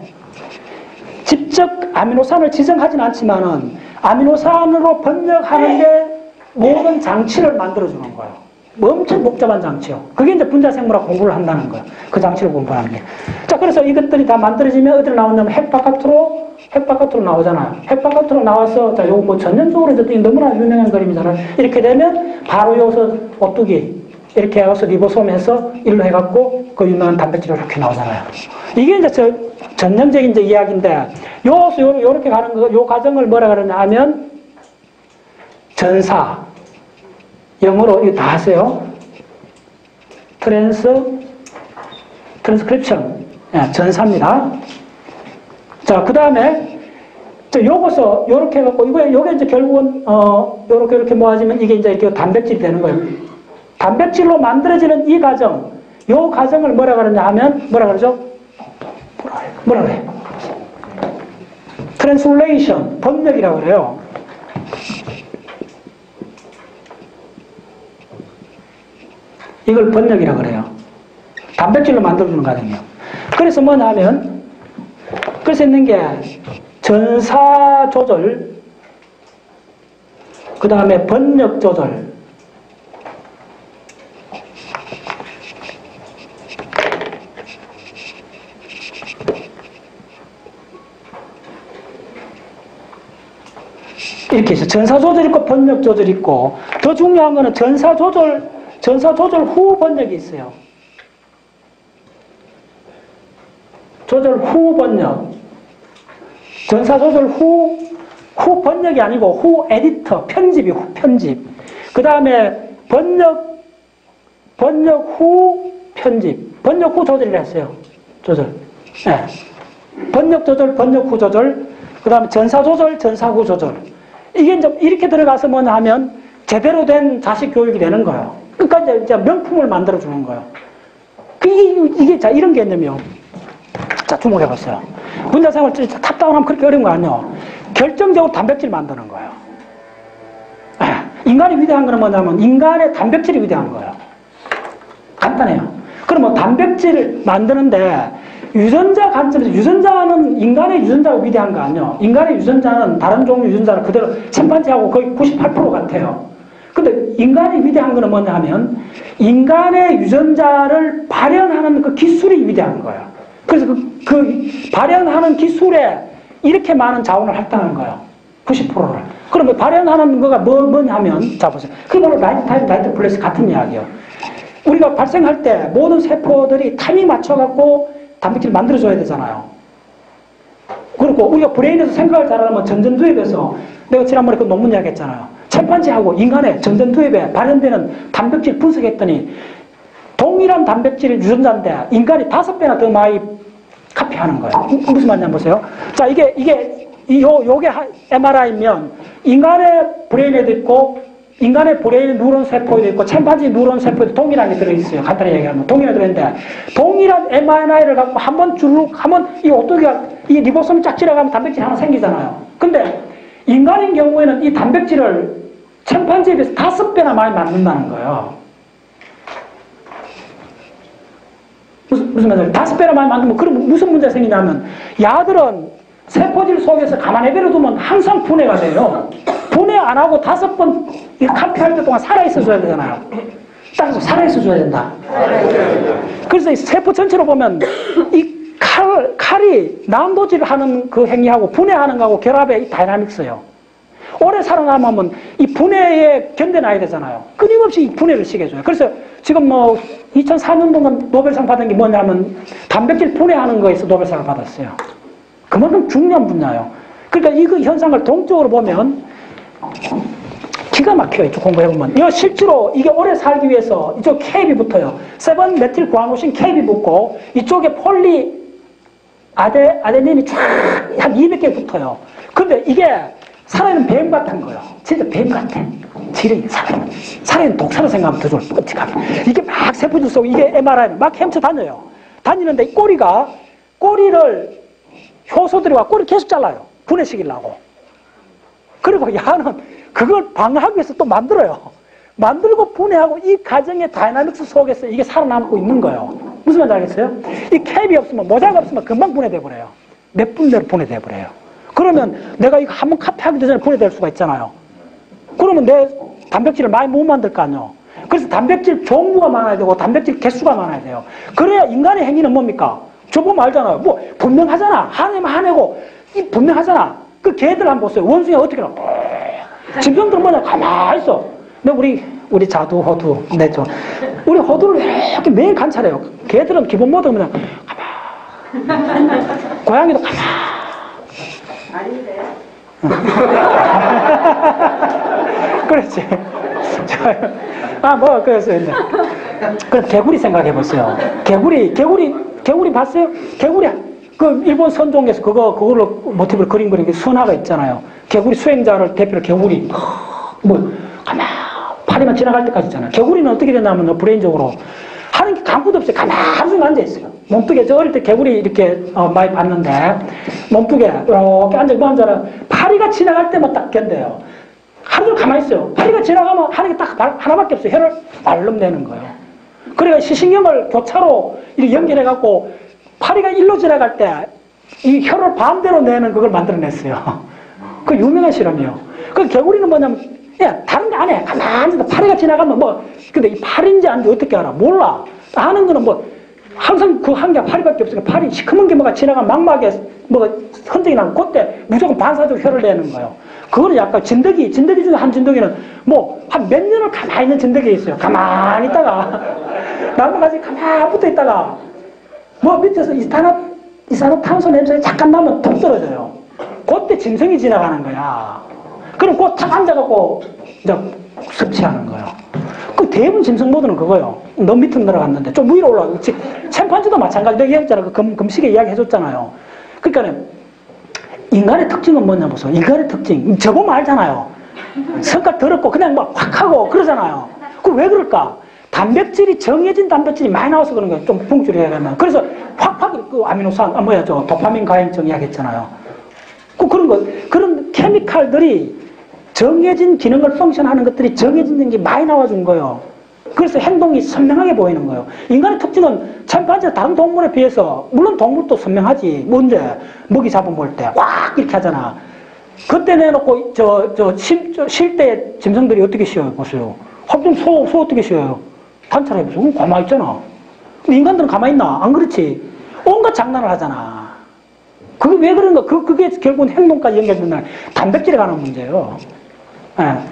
직접 아미노산을 지정하진 않지만은 아미노산으로 번역하는 게 모든 장치를 만들어주는 거예요. 엄청 복잡한 장치요. 그게 이제 분자생물학 공부를 한다는 거예요. 그 장치를 공부하는 게. 자, 그래서 이것들이 다 만들어지면 어디로 나오냐면 핵 바깥으로 나오잖아요. 핵 바깥으로 나와서, 자, 요거 뭐 전년적으로 너무나 유명한 그림이잖아요. 이렇게 되면 바로 여기서 오뚜기, 이렇게 해서 리보솜에서 일로 해갖고 그 유명한 단백질이 이렇게 나오잖아요. 이게 이제 전형적인 이제 이야기인데, 요렇게 가는 거, 요 과정을 뭐라 그러냐 하면, 전사. 영어로 이거 다 하세요. 트랜스크립션. 예, 전사입니다. 자, 그 다음에, 요렇게 해갖고, 요게 이제 결국은, 요렇게 모아지면 이게 이제 이렇게 단백질이 되는 거예요. 단백질로 만들어지는 이 과정, 요 과정을 뭐라 그러냐 하면, 뭐라 그러죠? 뭐라 그래? 트랜슬레이션, 번역이라고 그래요. 이걸 번역이라고 그래요. 단백질로 만들어주는 과정이에요. 그래서 뭐냐 하면, 그래서 있는 게 전사 조절, 그 다음에 번역 조절, 이렇게 있어요. 전사 조절 있고 번역 조절 있고, 더 중요한 거는 전사 조절 후 번역이 있어요. 조절 후 번역. 전사 조절 후 번역이 아니고 후 에디터, 편집이 후 편집. 그 다음에 번역 후 편집. 번역 후 조절이라 했어요. 조절. 네. 번역 조절, 번역 후 조절. 그 다음에 전사 조절, 전사 후 조절. 이게 이제 이렇게 들어가서 뭐냐 하면 제대로 된 자식 교육이 되는 거예요. 그러니까 이제 명품을 만들어주는 거예요. 이게 자, 이런 개념이요. 자, 주목해보세요. 문자생활 탑다운하면 그렇게 어려운 거 아니에요. 결정적으로 단백질 만드는 거예요. 인간이 위대한 거는 뭐냐면 인간의 단백질이 위대한 거예요. 간단해요. 그러면 단백질을 만드는데 유전자 관점에서 유전자는 인간의 유전자가 위대한 거 아니에요. 인간의 유전자는 다른 종류 유전자는 그대로 침판지하고 거의 98% 같아요. 근데 인간이 위대한 거는 뭐냐 하면 인간의 유전자를 발현하는 그 기술이 위대한 거예요. 그래서 그 발현하는 기술에 이렇게 많은 자원을 할당하는 거예요. 90%를. 그러면 발현하는 거가 뭐냐 하면, 자 보세요. 그게 바로 라이트 타임, 라이트 플레이스 같은 이야기예요. 우리가 발생할 때 모든 세포들이 타이밍 맞춰갖고 단백질을 만들어줘야 되잖아요. 그리고 우리가 브레인에서 생각을 잘하려면 전전두엽에서 내가 지난번에 그 논문 이야기했잖아요. 침판지하고 인간의 전전두엽에 발현되는 단백질 분석했더니 동일한 단백질 유전자인데 인간이 5배나 더 많이 카피하는 거예요. 무슨 말인지 보세요. 자, 요게 MRI면 인간의 브레인에도 있고 인간의 브레인 뉴런 세포에도 있고 침판지 뉴런 세포에도 동일한 게 들어있어요. 간단히 얘기하면 동일하게 들어있는데 동일한 mRNA를 갖고 한번 이 오뚜기가 이 리보솜이 쫙 지나가면 단백질 하나 생기잖아요. 근데 인간인 경우에는 이 단백질을 침판지에 비해서 5배나 많이 만든다는 거예요. 무슨 말이에요? 5배나 많이 만들면 그럼 무슨 문제가 생기냐면 야들은 세포질 속에서 가만히 내버려두면 항상 분해가 돼요. 분해 안 하고 5번 카피할 때 동안 살아있어줘야 되잖아요. 따라서 살아있어줘야 된다. 그래서 이 세포 전체로 보면 이 칼이 난도질을 하는 그 행위하고 분해하는 거하고 결합의 이 다이나믹스예요. 오래 살아남으면 이 분해에 견뎌놔야 되잖아요. 끊임없이 이 분해를 시켜줘요. 그래서 지금 2004년도면 노벨상 받은 게 뭐냐면 단백질 분해하는 거에서 노벨상을 받았어요. 그만큼 중요한 분야예요. 그러니까 이 현상을 동적으로 보면 기가 막혀요. 이쪽 공부해보면. 이거 실제로 이게 오래 살기 위해서 이쪽 캡이 붙어요. 7메틸 구아노신 캡이 붙고 이쪽에 폴리 아데닌이 쫙 한 200개 붙어요. 근데 이게 살아있는 뱀 같은 거예요. 진짜 뱀 같아. 지렁이 살아있는 독사로 생각하면 더 좋을 끔찍하게. 이게 막 세포질 속 이게 MRI 막 헤엄쳐 다녀요. 다니는데 이 꼬리를 효소들이 와 꼬리 계속 잘라요. 분해시키려고. 그리고 야는 그걸 방어하기 위해서 또 만들어요. 만들고 분해하고 이 과정의 다이나믹스 속에서 이게 살아남고 있는 거예요. 무슨 말인지 알겠어요? 이 캡이 없으면, 모자가 없으면 금방 분해돼 버려요. 몇 분 내로 분해돼 버려요. 그러면 내가 이거 한번 카피하기 전에 분해될 수가 있잖아요. 그러면 내 단백질을 많이 못 만들 거 아니에요. 그래서 단백질 종류가 많아야 되고 단백질 개수가 많아야 돼요. 그래야 인간의 행위는 뭡니까? 저 보면 알잖아요. 뭐 분명하잖아. 하나면 하나고 이 분명하잖아. 그 개들 한번 보세요. 원숭이가 어떻게 나? 짐승들은 뭐냐? 가만히 있어. 근데 우리 자두, 호두, 우리 호두를 이렇게 매일 관찰해요. 개들은 기본 모드 그냥 가만. 고양이도 가만. 아닌데요? 그렇지. 그래서 이제. 그럼 개구리 생각해 보세요. 개구리 봤어요? 개구리, 그 일본 선종에서 그걸로 모티브를 그린 게 순화가 있잖아요. 개구리 수행자를 대표로 개구리. 가만. 파리만 지나갈 때까지 있잖아요. 개구리는 어떻게 되냐면, 브레인적으로. 하는 게 아무것도 없어요. 가만 한숨 앉아있어요. 몸뚱에, 저 어릴 때 개구리 이렇게 많이 봤는데, 몸뚱에 이렇게 앉아있잖아요. 파리가 지나갈 때만 딱 견뎌요. 하루 종일 가만히 있어요. 파리가 지나가면 하는 게 딱 하나밖에 없어요. 혀를 말름 내는 거예요. 그러니까 시신경을 교차로 이렇게 연결해갖고, 파리가 일로 지나갈 때, 이 혀를 반대로 내는 그걸 만들어냈어요. 그 유명한 실험이에요. 그 개구리는 뭐냐면, 다른 거 안 해. 가만히 있어. 파리가 지나가면 근데 이 파리인지 아닌지 어떻게 알아? 몰라. 아는 거는 항상 그 한 개 파리밖에 없으니까 파리 시커먼 게 지나가면 망막에 흔적이 나면 그때 무조건 반사적으로 혀를 내는 거예요. 그거는 약간 진드기 중에 한 진드기는 한 몇 년을 가만히 있는 진드기가 있어요. 가만히 있다가, 나무가지 가만히 붙어 있다가, 밑에서 이산화탄소 냄새가 잠깐 나면 툭 떨어져요. 그때 짐승이 지나가는 거야. 그럼 꼭 탁 앉아갖고, 이제 섭취하는 거예요. 그 대부분 짐승 모드는 그거예요. 너무 밑으로 내려갔는데, 좀 위로 올라가고, 챔판지도 마찬가지. 내가 얘기했잖아요. 그 금식에 이야기 해줬잖아요. 그러니까, 인간의 특징은 뭐냐 보세요. 인간의 특징. 저보면 알잖아요. 성깔 더럽고, 그냥 확 하고, 그러잖아요. 왜 그럴까? 단백질이, 정해진 단백질이 많이 나와서 그런 거예요. 좀 붕줄이 해가면. 그래서 확, 아미노산, 도파민 가행성 이야기했잖아요. 그런 케미칼들이 정해진 기능을 펑션하는 것들이 정해진 게 많이 나와준 거예요. 그래서 행동이 선명하게 보이는 거예요. 인간의 특징은 챔판지나 다른 동물에 비해서, 물론 동물도 선명하지. 언제? 먹이 잡아먹을 때, 꽉 이렇게 하잖아. 그때 내놓고, 쉴 때 짐승들이 어떻게 쉬어요? 보세요. 합동 소 어떻게 쉬어요? 관찰해보세요. 가만히 있잖아. 근데 인간들은 가만히 있나? 안 그렇지? 온갖 장난을 하잖아. 그게 왜 그런가? 그게 결국은 행동까지 연결된다는 단백질에 관한 문제예요.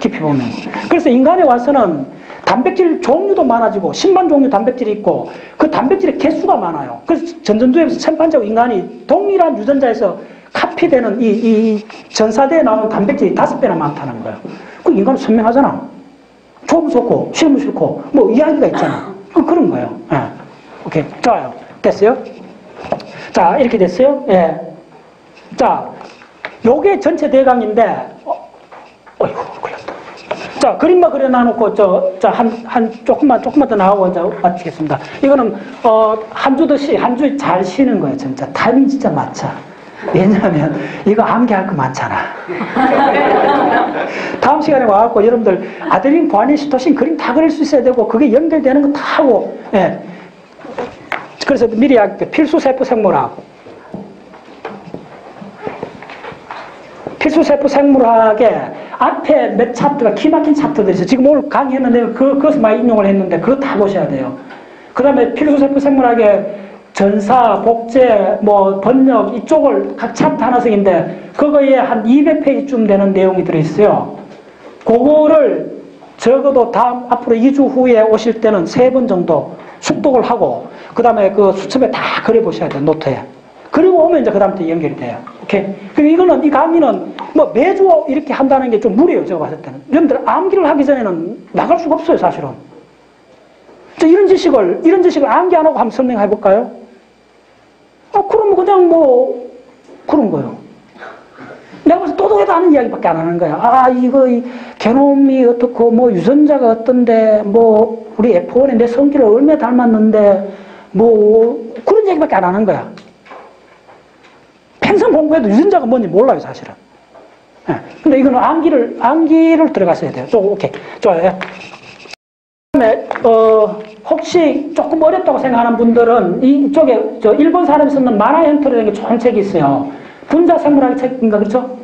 깊이 보면. 그래서 인간에 와서는 단백질 종류도 많아지고 10만 종류 단백질이 있고 그 단백질의 개수가 많아요. 그래서 전전두엽에서 챔판지하고 인간이 동일한 유전자에서 카피되는 이 전사대에 나오는 단백질이 5배나 많다는 거예요. 그 인간은 선명하잖아. 좋으면 좋고 싫으면 싫고 이야기가 있잖아. 그런 거예요. 오케이. 좋아요. 됐어요? 자, 이렇게 됐어요? 예. 자, 요게 전체 대강인데 어이구, 걸렸다. 자, 그림만 그려놔놓고, 조금만 더 나오고 이제 마치겠습니다. 이거는, 한 주 잘 쉬는 거예요, 진짜. 타이밍 진짜 맞춰. 왜냐하면, 이거 암기할 거 많잖아. 다음 시간에 와갖고, 여러분들, 아델린, 보아닌, 시토신 그림 다 그릴 수 있어야 되고, 그게 연결되는 거 다 하고, 예. 그래서 미리 필수세포 생물학. 필수세포 생물학에 앞에 몇 차트가 기막힌 차트들이 있어요. 지금 오늘 강의했는데 그것을 많이 인용을 했는데 그거 다 보셔야 돼요. 그 다음에 필수세포 생물학에 전사, 복제, 번역 이쪽을 각 차트 하나씩인데 그거에 한 200페이지쯤 되는 내용이 들어있어요. 그거를 적어도 앞으로 2주 후에 오실 때는 3번 정도 숙독을 하고 그 다음에 그 수첩에 다 그려보셔야 돼요. 노트에. 그리고 오면 이제 그 다음부터 연결이 돼요. 오케이? 이 강의는 매주 이렇게 한다는 게 좀 무리예요, 제가 봤을 때는. 여러분들 암기를 하기 전에는 나갈 수가 없어요, 사실은. 이런 지식을 암기 안 하고 한번 설명해 볼까요? 그러면 그냥 그런 거예요. 내가 벌써 또도해도 아는 이야기밖에 안 하는 거야. 이거, 게놈이 어떻고, 유전자가 어떤데, 우리 F1에 내 성기를 얼마나 닮았는데, 그런 얘기밖에 안 하는 거야. 평생 공부해도 유전자가 뭔지 몰라요, 사실은. 근데 이거는 암기를 들어갔어야 돼요. 오케이. 좋아요. 그 다음에, 혹시 조금 어렵다고 생각하는 분들은 이쪽에, 일본 사람이 쓰는 만화 형태로 된 게 좋은 책이 있어요. 분자생물학의 책인가, 그렇죠?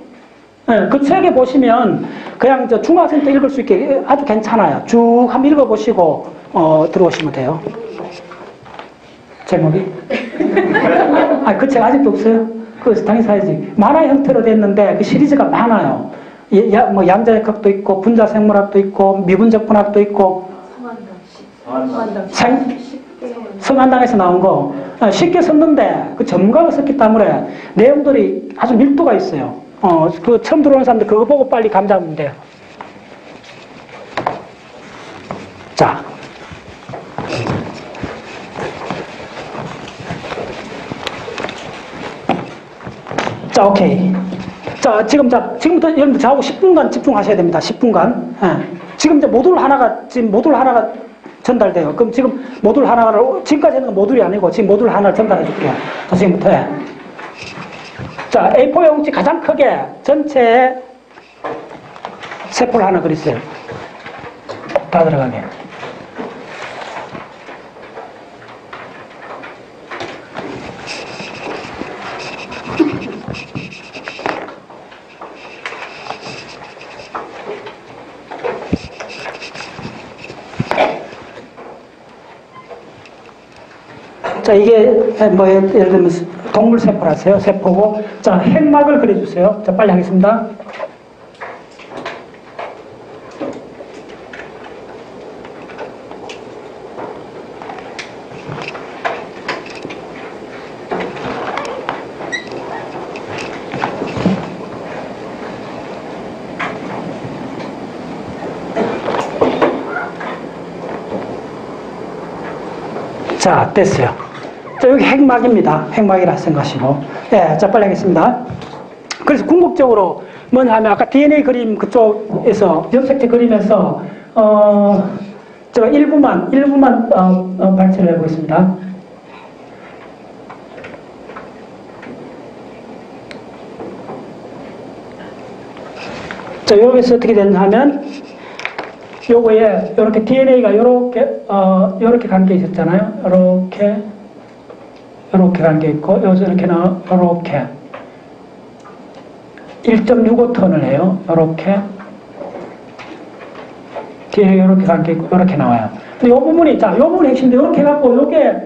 그 책에 보시면 그냥 중학생 때 읽을 수 있게 아주 괜찮아요. 쭉 한번 읽어보시고, 들어오시면 돼요. 제목이? 그 책 아직도 없어요? 그래서 당연히 사야지. 만화 형태로 됐는데 그 시리즈가 많아요. 양자역학도 있고 분자생물학도 있고 미분적분학도 있고 성한당에서 나온 거 쉽게 썼는데 그 전문가가 썼기 때문에 내용들이 아주 밀도가 있어요. 그 처음 들어오는 사람들 그거 보고 빨리 감 잡으면 돼요. 자. 자, 오케이. 자, 지금부터 여러분들 저하고 10분간 집중하셔야 됩니다. 10분간. 지금 이제 모듈 하나가 전달돼요. 그럼 지금 모듈 하나를, 지금까지 했는 건 모듈이 아니고 지금 모듈 하나를 전달해 줄게요. 자, 지금부터 해. 자, A4 용지 가장 크게 전체에 세포를 하나 그리세요. 다 들어가게. 자, 이게 뭐 예를 들면 동물 세포라서요. 세포고. 자, 핵막을 그려주세요. 자, 빨리 하겠습니다. 자, 됐어요. 자, 여기 핵막입니다. 핵막이라 생각하시고. 네, 자, 빨리 하겠습니다. 그래서 궁극적으로 뭐냐 하면 아까 DNA 그림 그쪽에서 염색체 그리면서 제가 일부만 발표를 해보겠습니다. 자, 여기서 어떻게 됐냐 하면 요거에 요렇게 DNA가 요렇게 관계 있었잖아요. 요렇게 관계 있고 여기서 요렇게 1.65톤을 해요. 요렇게 DNA 요렇게 관계 있고 요렇게 나와요. 근데 요 부분이 요 부분이 핵심인데 요렇게 해갖고 요게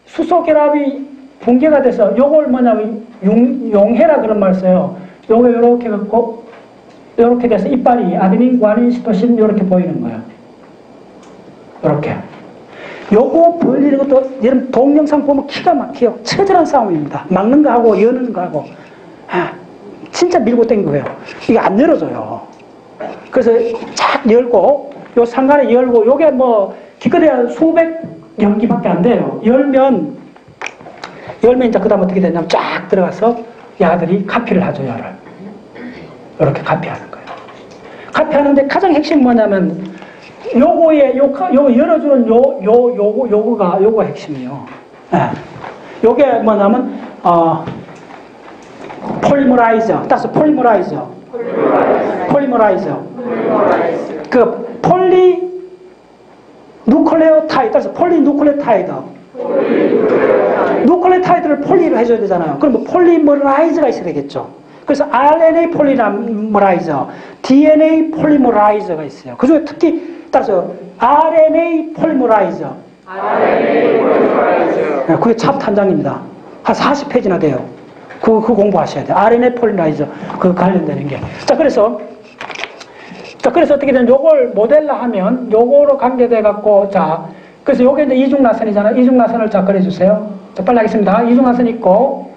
수소 결합이 붕괴가 돼서 요걸 뭐냐면 용해라 그런 말 써요. 요거 요렇게 해갖고 요렇게 돼서 이빨이 아데닌, 구아닌, 시토신 요렇게 보이는 거예요. 요렇게. 요거 벌리는 것도 여러분 동영상 보면 기가 막혀요. 처절한 싸움입니다. 막는 거 하고 여는 거 하고. 진짜 밀고 땡긴 거예요. 이게 안 열어져요. 그래서 쫙 열고 요 상간에 열고 요게 뭐 기껏해야 수백 연기밖에 안 돼요. 열면 이제 그 다음 어떻게 되냐면 쫙 들어가서 야들이 카피를 하죠. 열을. 이렇게 카피하는 거예요. 카피하는데 가장 핵심 뭐냐면 요거에 요 열어주는 요거가 핵심이에요. 요게 뭐냐면 폴리머라이저. 따라서 폴리머라이저. 그 누클레오타이드. 따라서 폴리누클레오타이드. 누클레오타이드를 폴리로 해줘야 되잖아요. 그럼 폴리머라이저가 있어야 되겠죠. 그래서 RNA 폴리머라이저, DNA 폴리머라이저가 있어요. 그 중에 특히 따라서 RNA 폴리머라이저. 네, 그게 챕터 한 장입니다. 한 40페이지나 돼요. 그거 공부하셔야 돼요. RNA 폴리머라이저. 그 관련되는 게. 자, 그래서 어떻게 되면 요걸 모델로 하면 요거로 관계돼 갖고 자, 그래서 요게 이제 이중나선이잖아요. 이중나선을 자 그려주세요. 자, 빨리 하겠습니다. 이중나선 있고.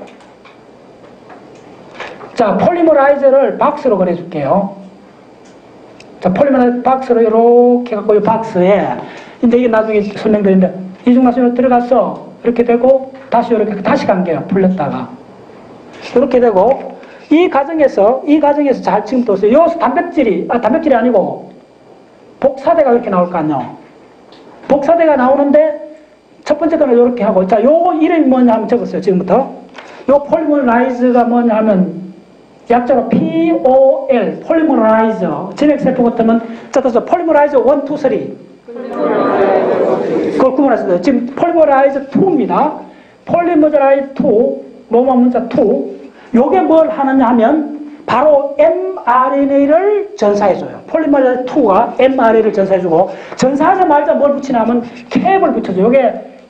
자, 폴리머라이저를 박스로 그려줄게요. 자, 폴리머라이저 박스로 이렇게 갖고 이 박스에 이제 이게 나중에 설명드리는데 이중나선으로 들어가서 이렇게 되고 다시 이렇게 다시 관계요. 풀렸다가 이렇게 되고 이 과정에서 잘 지금 보세요. 여기서 단백질이 아니고 복사대가 이렇게 나올 거 아니에요. 복사대가 나오는데 첫 번째 거는 이렇게 하고 자, 요거 이름이 뭐냐 하면 적었어요. 지금부터 요 폴리머라이즈가 뭐냐 하면 약자로 POL, 폴리머라이저. 진핵세포 같으면, 따라서 폴리머라이저 1, 2, 3. 그걸 구분하셨어요. 지금 폴리머라이저 2입니다. 폴리머라이저 2, 로마 문자 2. 요게 뭘 하느냐 하면, 바로 mRNA를 전사해줘요. 폴리머라이저 2가 mRNA를 전사해주고, 전사하자마자 뭘 붙이냐면, 캡을 붙여줘요.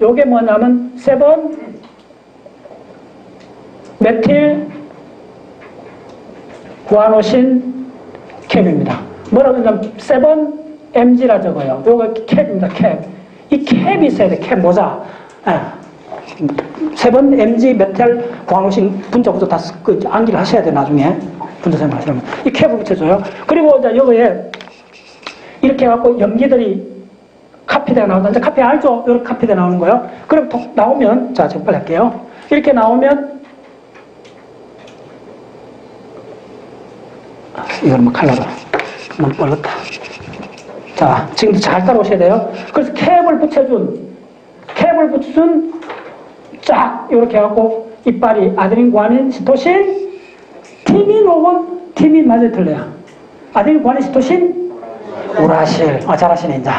요게 뭐냐면, 7, 메틸, 구아노신 캡입니다. 뭐라고 하냐면 7mg라 적어요. 요거 캡입니다. 캡. 이 캡이 있어야 돼. 캡 모자. 예. 3번 mg 메탈 광호신 분자부터 다 암기를 하셔야 돼. 나중에 분자생물 하시려면 이 캡을 붙여줘요. 그리고 이제 여기에 이렇게 해갖고 염기들이 카피대가 나온다. 이제 카피 알죠? 이렇게 카피대 나오는 거예요. 그럼 나오면, 자, 제가 빨리 할게요. 이렇게 나오면, 이건 뭐 칼라로 너무 빨랐다. 자, 지금도 잘 따라오셔야 돼요. 그래서 캡을 붙여준, 쫙, 이렇게 해갖고, 이빨이 아데닌, 구아닌, 시토신, 티민 혹은, 티민 맞아요, 틀려요. 아데닌, 구아닌, 시토신, 우라실. 잘하시네, 이제.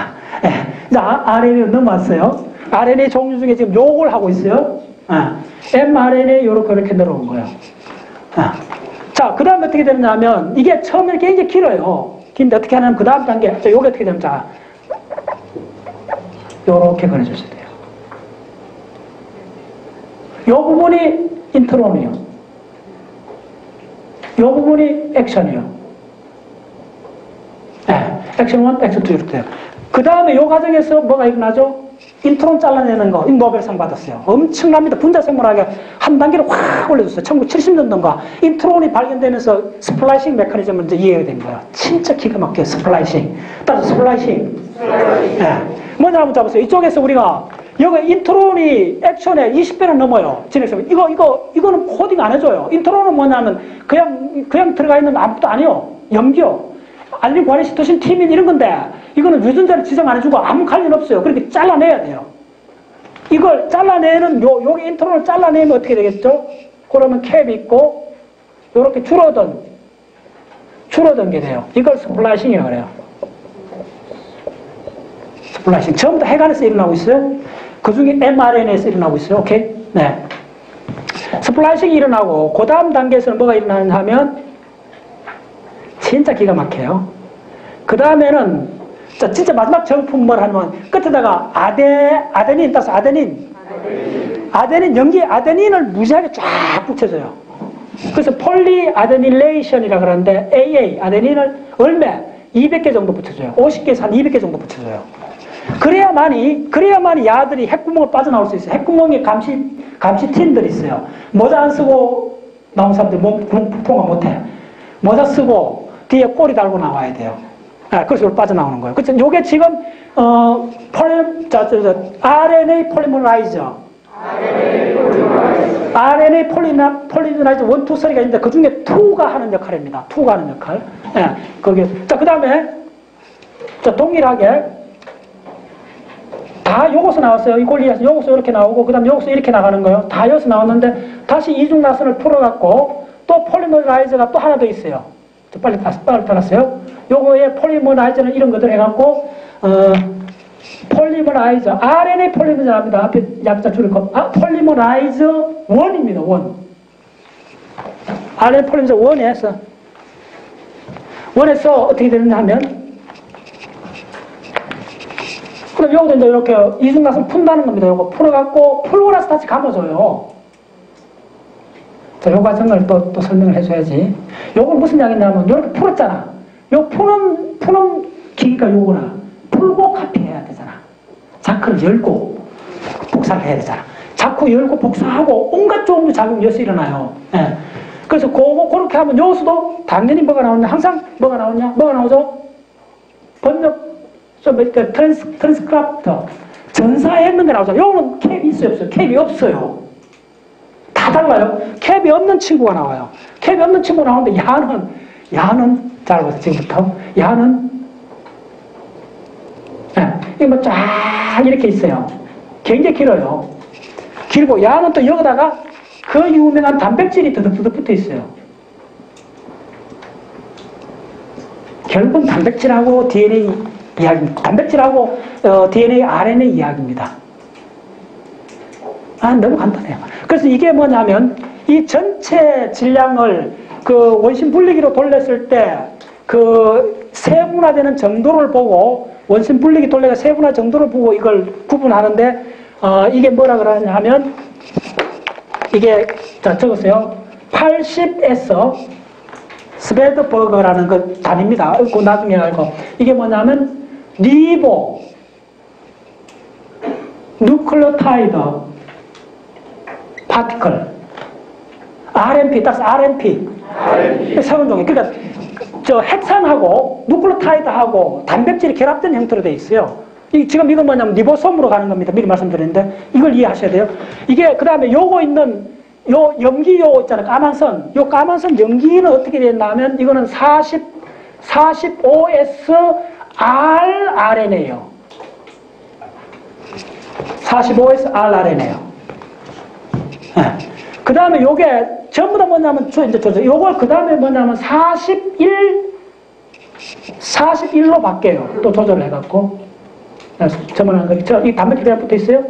예. 자, RNA로 넘어왔어요. RNA 종류 중에 지금 요걸 하고 있어요. mRNA 이렇게 내려온 거예요. 자, 그 다음에 어떻게 되느냐 하면, 이게 처음에 굉장히 길어요. 긴데 어떻게 하냐면, 그 다음 단계, 자, 요게 어떻게 되냐면, 자, 요렇게 그려주셔야 돼요. 요 부분이 인트론이요. 요 부분이 액션이요. 액션 1, 액션 2 이렇게 돼요. 그 다음에 요 과정에서 뭐가 일어나죠? 인트론 잘라내는 거, 노벨상 받았어요. 엄청납니다. 분자생물학에 한 단계를 확 올려줬어요. 1970년도인가. 인트론이 발견되면서 스플라이싱 메커니즘을 이제 이해가 된 거예요. 진짜 기가 막혀요. 스플라이싱. 따라서 스플라이싱. 뭐냐 한번 잡으세요. 이쪽에서 우리가 여기 인트론이 액션에 20배는 넘어요. 진행성. 이거는 코딩 안 해줘요. 인트론은 뭐냐면 그냥 들어가 있는 아무것도 아니에요. 염기요. 아데닌, 구아닌, 시토신, 티민 이런 건데 이거는 유전자를 지정 안 해주고 아무 관련 없어요. 그렇게 잘라내야 돼요. 이걸 잘라내는 여기 인트론을 잘라내면 어떻게 되겠죠? 그러면 캡이 있고 이렇게 줄어든 게 돼요. 이걸 스플라이싱이라고 그래요. 스플라이싱. 전부 다 핵안에서 일어나고 있어요. 그 중에 mRNA에서 일어나고 있어요. 오케이? 네. 스플라이싱이 일어나고 그 다음 단계에서는 뭐가 일어나냐 하면 진짜 기가 막혀요. 그 다음에는, 자, 진짜 마지막 정품 뭘 하면, 끝에다가 아데닌 따서 아데닌, 연기 아데닌을 무지하게 쫙 붙여줘요. 그래서 폴리아데닐레이션이라고 그러는데, AA, 아데닌을 얼마? 200개 정도 붙여줘요. 50개에서 한 200개 정도 붙여줘요. 그래야만이 야들이 핵구멍을 빠져나올 수 있어요. 핵구멍에 감시팀들이 있어요. 모자 안 쓰고 나온 사람들 통화 못해. 모자 쓰고, 뒤에 꼬리 달고 나와야 돼요. 그래서 이걸 빠져나오는 거예요. 그래서 요게 지금, RNA 폴리머라이저. RNA 폴리머라이저 1, 2, 3가 있는데 그 중에 2가 하는 역할입니다. 2가 하는 역할. 자, 그 다음에, 자, 동일하게, 다 요것서 나왔어요. 요것서 이렇게 나오고, 그 다음에 요것서 이렇게 나가는 거예요. 다 여기서 나왔는데, 다시 이중나선을 풀어갖고, 또 폴리머라이저가 또 하나 더 있어요. 빨리 따랐어요. 요거에 폴리머라이저는 이런 것들 해갖고, 폴리머라이저, RNA 폴리머라이저입니다. 앞에 약자 줄일 거. 폴리머라이저 1입니다, 1. RNA 폴리머라이저 1에서 어떻게 되느냐 하면, 그럼 요거도 이제 이렇게 이중나선 푼다는 겁니다. 요거 풀어갖고, 풀고 나서 다시 감아줘요. 자, 요 과정을 또 설명을 해줘야지. 요건 무슨 이야기냐면, 요렇게 풀었잖아. 요 푸는 기기가 요거나, 풀고 카피해야 되잖아. 자크를 열고, 복사를 해야 되잖아. 자꾸 열고 복사하고, 온갖 종류 작용이 여기서 일어나요. 그래서 그렇게 하면 여기서도 당연히 뭐가 나오냐? 항상 뭐가 나오냐? 뭐가 나오죠? 번역, 트랜스크립터. 전사했는 게 나오잖아. 요거는 캡이 있어요, 없어요? 캡이 없어요. 다 달라요. 캡이 없는 친구가 나와요. 캡이 없는 친구가 나오는데 야는 잘 보세요. 지금부터 야는 이거 뭐 쫙 이렇게 있어요. 굉장히 길어요. 길고 야는 또 여기다가 그 유명한 단백질이 드득드득 붙어 있어요. 결국은 단백질하고 DNA 이야기입니다. 단백질하고 DNA, RNA 이야기입니다. 너무 간단해요. 그래서 이게 뭐냐면 이 전체 질량을 그 원심 분리기로 돌렸을 때 그 세분화되는 정도를 보고 원심 분리기 돌려가 세분화 정도를 보고 이걸 구분하는데 이게 뭐라 그러냐 하면 이게 자 적었어요. 80S 스베드버거라는 그 단위입니다. 그 나중에 알고 이게 뭐냐면 리보 누클레오타이드 파티클. RNP, 따라서 RNP. 새로운 종이. 그러니까, 핵산하고, 누클레오타이드하고 단백질이 결합된 형태로 되어 있어요. 지금 이건 뭐냐면 리보솜으로 가는 겁니다. 미리 말씀드렸는데. 이걸 이해하셔야 돼요. 이게, 그 다음에 요거 있는, 요 염기 요 있잖아요. 까만 선. 요 까만 선 염기는 어떻게 됐냐면, 이거는 45S rRNA예요. 45S rRNA예요. 네. 그 다음에 요게 전부 다 뭐냐면, 요걸 그 다음에 뭐냐면 41로 바뀌어요. 또 조절을 해갖고. 저만한 거. 이 단백질 그냥 붙어 있어요.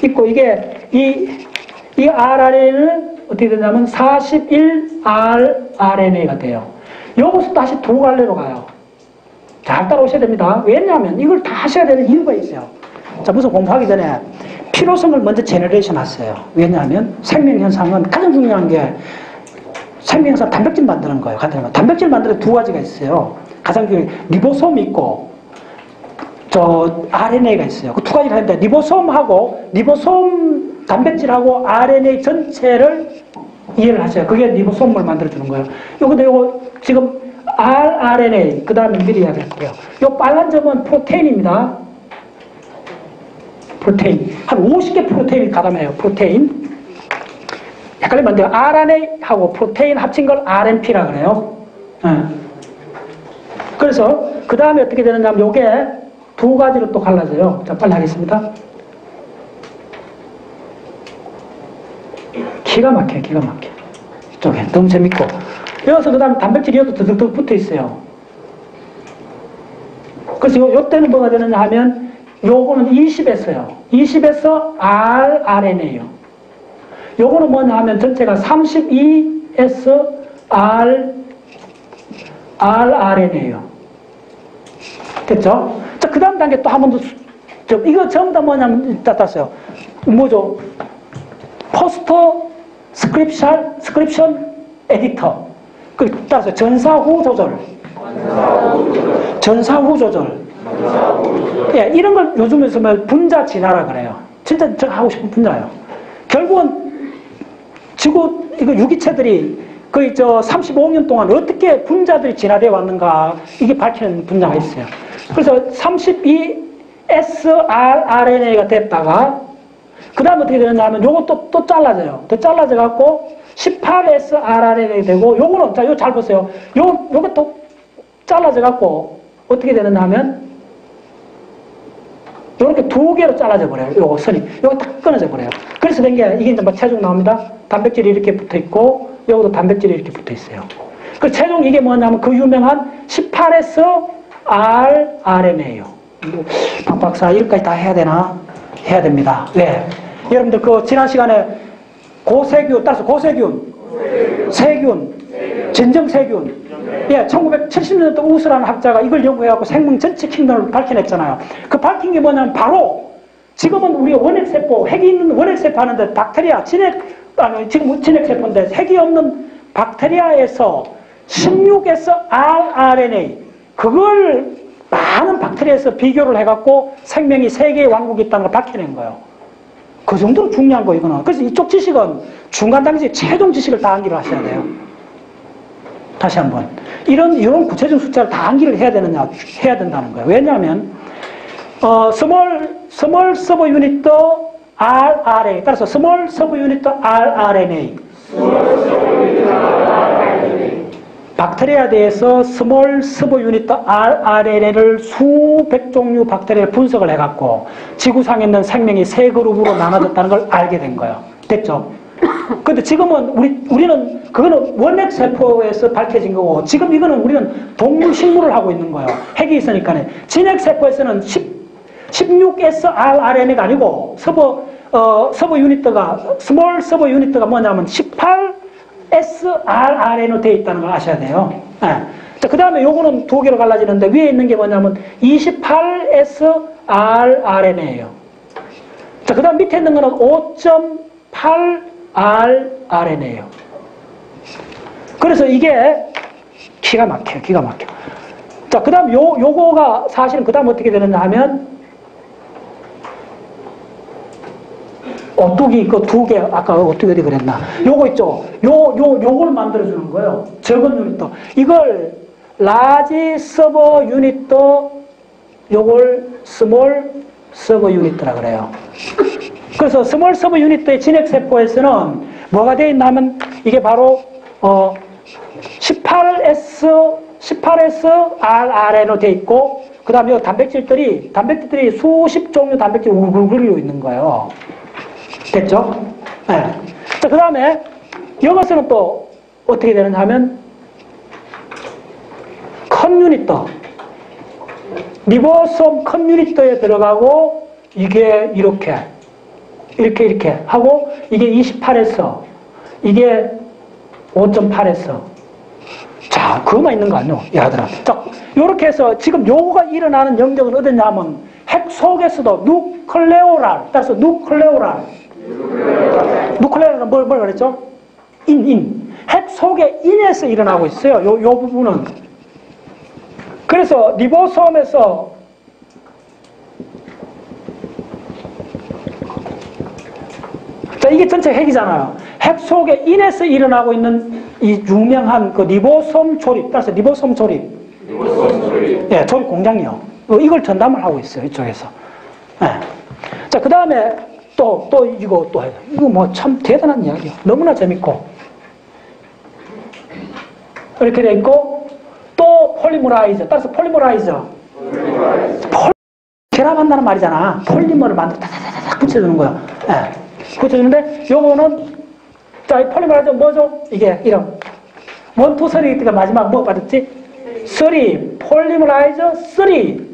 있고, 이게, 이 rRNA는 어떻게 되냐면 41rRNA가 돼요. 요것도 다시 두 갈래로 가요. 잘 따라오셔야 됩니다. 왜냐하면 이걸 다 하셔야 되는 이유가 있어요. 자, 무슨 공부하기 전에 필요성을 먼저 제너레이션 하세요. 왜냐하면 생명현상은 가장 중요한 게 생명현상 단백질 만드는 거예요. 간단히 단백질 만드는 두 가지가 있어요. 가장 중요한 리보솜이 있고 RNA가 있어요. 그 두 가지를 하는데 리보솜 단백질하고 RNA 전체를 이해를 하셔요. 그게 리보솜을 만들어주는 거예요. 요거 지금 rRNA, 그 다음에 미리 이야기할게요. 요 빨간 점은 프로테인입니다. 프로테인. 한 50개 프로테인이 가담해요. 프로테인. 헷갈리면 안 돼요. RNA하고 프로테인 합친 걸 RNP라 그래요. 그래서, 그 다음에 어떻게 되느냐면, 요게 두 가지로 또 갈라져요. 자, 빨리 하겠습니다. 기가 막혀요. 기가 막혀. 이쪽에. 너무 재밌고. 여기서 그 다음에 단백질이 여기 드득드득 붙어 있어요. 그래서 요때는 뭐가 되느냐 하면, 요거는 20에서요. 20에서 rRNA예요. 요거는 뭐냐 하면 전체가 32S rRNA예요. 됐죠? 자, 그 다음 단계 또 한 번 더, 이거 전부 다 뭐냐면, 땄어요. 뭐죠? 포스터 스크립션 에디터. 따라서 전사후 조절. 전사후 조절. 예, 이런 걸 요즘에서 분자 진화라 그래요. 진짜 제가 하고 싶은 분자예요. 결국은 지구 이거 유기체들이 거의 35년 동안 어떻게 분자들이 진화되어 왔는가 이게 밝히는 분자가 있어요. 그래서 32S rRNA가 됐다가 그 다음에 어떻게 되느냐면 요것도 또 잘라져요. 더 잘라져 갖고 18S rRNA가 되고 요거는 자, 요 잘 보세요. 요게 또 잘라져 갖고 어떻게 되느냐 하면 요렇게 두 개로 잘라져 버려요. 요거 선이. 요거 딱 끊어져 버려요. 그래서 된 게 이게 이제 뭐 체중 나옵니다. 단백질이 이렇게 붙어 있고 요것도 단백질이 이렇게 붙어 있어요. 그 체중 이게 뭐냐면 그 유명한 18S rRNA예요. 박 박사 이것까지 다 해야 되나? 해야 됩니다. 왜? 여러분들 그 지난 시간에 고세균, 따라서 고세균, 세균, 진정세균. 예, 1970년대 우스라는 학자가 이걸 연구해갖고 생명 전체 킹덤을 밝혀냈잖아요. 그 밝힌 게 뭐냐면 바로 지금은 우리가 원핵세포, 핵이 있는 원핵세포 하는데 박테리아, 지금 진핵세포인데 핵이 없는 박테리아에서 16에서 rRNA, 그걸 많은 박테리아에서 비교를 해갖고 생명이 세계의 왕국이 있다는 걸 밝혀낸 거예요. 그 정도로 중요한 거 이거는. 그래서 이쪽 지식은 중간 단계 최종 지식을 다 암기를 하셔야 돼요. 다시 한번. 이런 구체적 숫자를 다 암기를 해야 된다는 거예요. 왜냐하면, 스몰 서브 유닛 rRNA, 따라서 스몰 서브 유닛 rRNA. 박테리아에 대해서 스몰 서브 유닛 rRNA를 수백 종류 박테리아를 분석을 해갖고 지구상에 있는 생명이 세 그룹으로 나눠졌다는 걸 알게 된 거예요. 됐죠? 근데 지금은 우리는 그거는 원핵세포에서 밝혀진 거고 지금 이거는 우리는 동물 식물을 하고 있는 거예요. 핵이 있으니까. 진핵세포에서는 16S rRNA가 아니고 서브 유닛가 스몰 서브 유닛가 뭐냐면 18S rRNA로 되어 있다는 걸 아셔야 돼요. 네. 자, 그 다음에 요거는 두 개로 갈라지는데 위에 있는 게 뭐냐면 28S rRNA예요. 자, 그 다음 밑에 있는 거는 5.8 rRNA예요. 그래서 이게 기가 막혀요. 기가 막혀. 자, 그 다음 요거가 사실은 그 다음 어떻게 되느냐 하면 오뚜기 그 두 개, 아까 오뚜기 어디 그랬나? 요거 있죠? 요걸 만들어주는 거예요. 적은 유닛도. 이걸 라지 서버 유닛도 요걸 스몰 서버 유닛이라 그래요. 그래서 스몰 서버 유닛의 진핵세포에서는 뭐가 되어 있냐면 이게 바로 18SRRN으로 되어 있고 그 다음에 단백질들이 수십 종류 단백질이 울글 걸려 있는 거예요. 됐죠? 네. 자, 그 다음에 이것은 또 어떻게 되느냐 하면 컨유닛도 리보솜 컨유닛도에 들어가고 이게 이렇게 하고 이게 28에서 이게 5.8에서 자, 그거만 있는 거 아니요, 얘들아. 자, 요렇게 해서 지금 요거가 일어나는 영역은 어디냐면 핵 속에서도 누클레오랄, 따라서 누클레오랄은 뭘 그랬죠? 핵 속의 인에서 일어나고 있어요. 요 부분은. 그래서 리보솜에서 자, 이게 전체 핵이잖아요. 핵 속에 인에서 일어나고 있는 이 유명한 그 리보솜 조립, 따라서 리보솜 조립. 예, 조립 공장이요. 이걸 전담을 하고 있어요, 이쪽에서. 예. 자, 그 다음에 또 이거 뭐 참 대단한 이야기요. 너무나 재밌고. 이렇게 돼 있고, 또 폴리머라이저, 따라서 폴리머라이저. 결합한다는 말이잖아. 폴리머를 만들어 다다다다 붙여주는 거야. 예. 붙여주는데, 요거는, 자, 이 폴리머라이저 뭐죠? 이게 이름. 1, 2, 3가 마지막 뭐 받았지? 3. 폴리머라이저 3.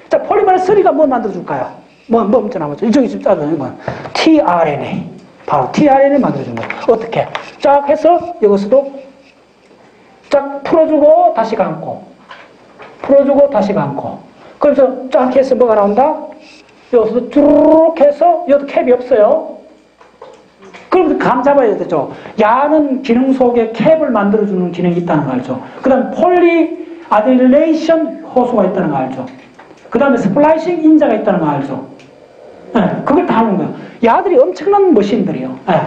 자, 폴리머라이저 3가 뭐 만들어줄까요? 뭐 남았죠? 이쪽에 지금 따져주는 건 tRNA. 바로 tRNA 만들어준 거예요. 어떻게? 쫙 해서 이것도 쫙 풀어주고 다시 감고. 풀어주고 다시 감고. 그래서 쫙 해서 뭐가 나온다? 여기서도 쭈르륵 해서 여기도 캡이 없어요. 그럼 감 잡아야 되죠. 야는 기능 속에 캡을 만들어주는 기능이 있다는 거 알죠. 그 다음에 폴리아딜레이션 호수가 있다는 거 알죠. 그 다음에 스플라이싱 인자가 있다는 거 알죠. 네, 그걸 다 하는 거예요. 야들이 엄청난 머신들이에요. 네.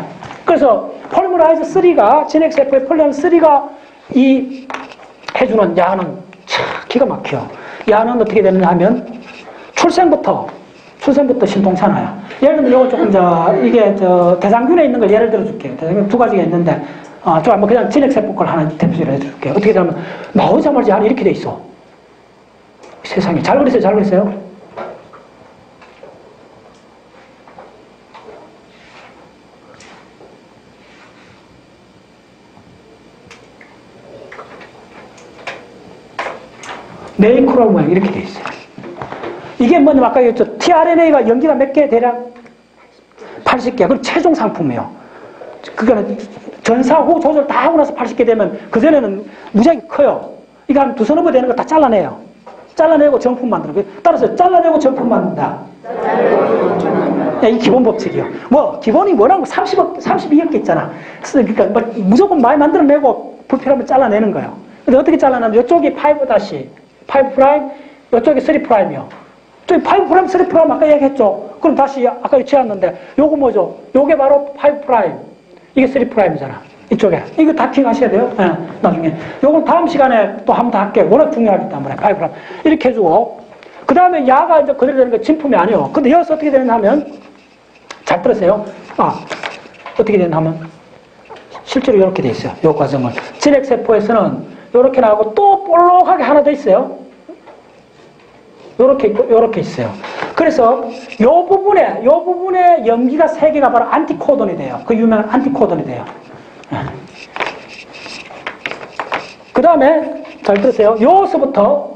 그래서 폴리머라이즈 3가 진핵세포의 폴리머라이즈 3가 이 해주는 야는 참 기가 막혀. 야는 어떻게 되느냐 하면 출생부터 신통찮아요. 예를 들면 이거 조금 이게 대장균에 있는 걸 예를 들어 줄게요. 대장균 두 가지가 있는데 저 한번 그냥 진핵세포 걸 하나 대표적으로 해줄게요. 어떻게 되냐면 나오자마자 야는 이렇게 돼 있어. 세상에 잘 그랬어요. 네이크로 모양 이렇게 돼 있어요. 이게 뭐냐면 아까 얘기했죠. tRNA가 연기가 몇 개? 대략 80개. 그럼 최종 상품이에요. 그거는 전사 후 조절 다 하고 나서 80개 되면 그전에는 무지하게 커요. 이거 한 두서너 번 되는 거 다 잘라내요. 잘라내고 정품 만들어. 따라서 잘라내고 정품 만든다. 이 기본 법칙이요. 뭐 기본이 뭐라고 32억 개 있잖아. 그러니까 뭐 무조건 많이 만들어내고 불필요하면 잘라내는 거예요. 근데 어떻게 잘라내면 이쪽이 5 프라임, 이쪽이 3 프라임이요. 저기 5 프라임, 3 프라임 아까 얘기했죠. 그럼 다시 아까 지었는데 요거 뭐죠? 요게 바로 5 프라임. 이게 3 프라임이잖아. 이쪽에. 이거 다 킹하셔야 돼요. 네, 나중에. 요건 다음 시간에 또 한 번 더 할게요. 워낙 중요하기 때문에. 5 프라임. 이렇게 해주고. 그 다음에 야가 이제 그대로 되는 게 진품이 아니에요. 근데 여기서 어떻게 되느냐 하면, 잘 들으세요. 어떻게 되느냐 하면, 실제로 이렇게 돼 있어요. 요 과정을. 진핵세포에서는 요렇게 나오고 또 볼록하게 하나 더 있어요. 요렇게 있고, 요렇게 있어요. 그래서 요 부분에 염기가 3개가 바로 안티코돈이 돼요. 그 유명한 안티코돈이 돼요. 그 다음에, 잘 들으세요. 여기서부터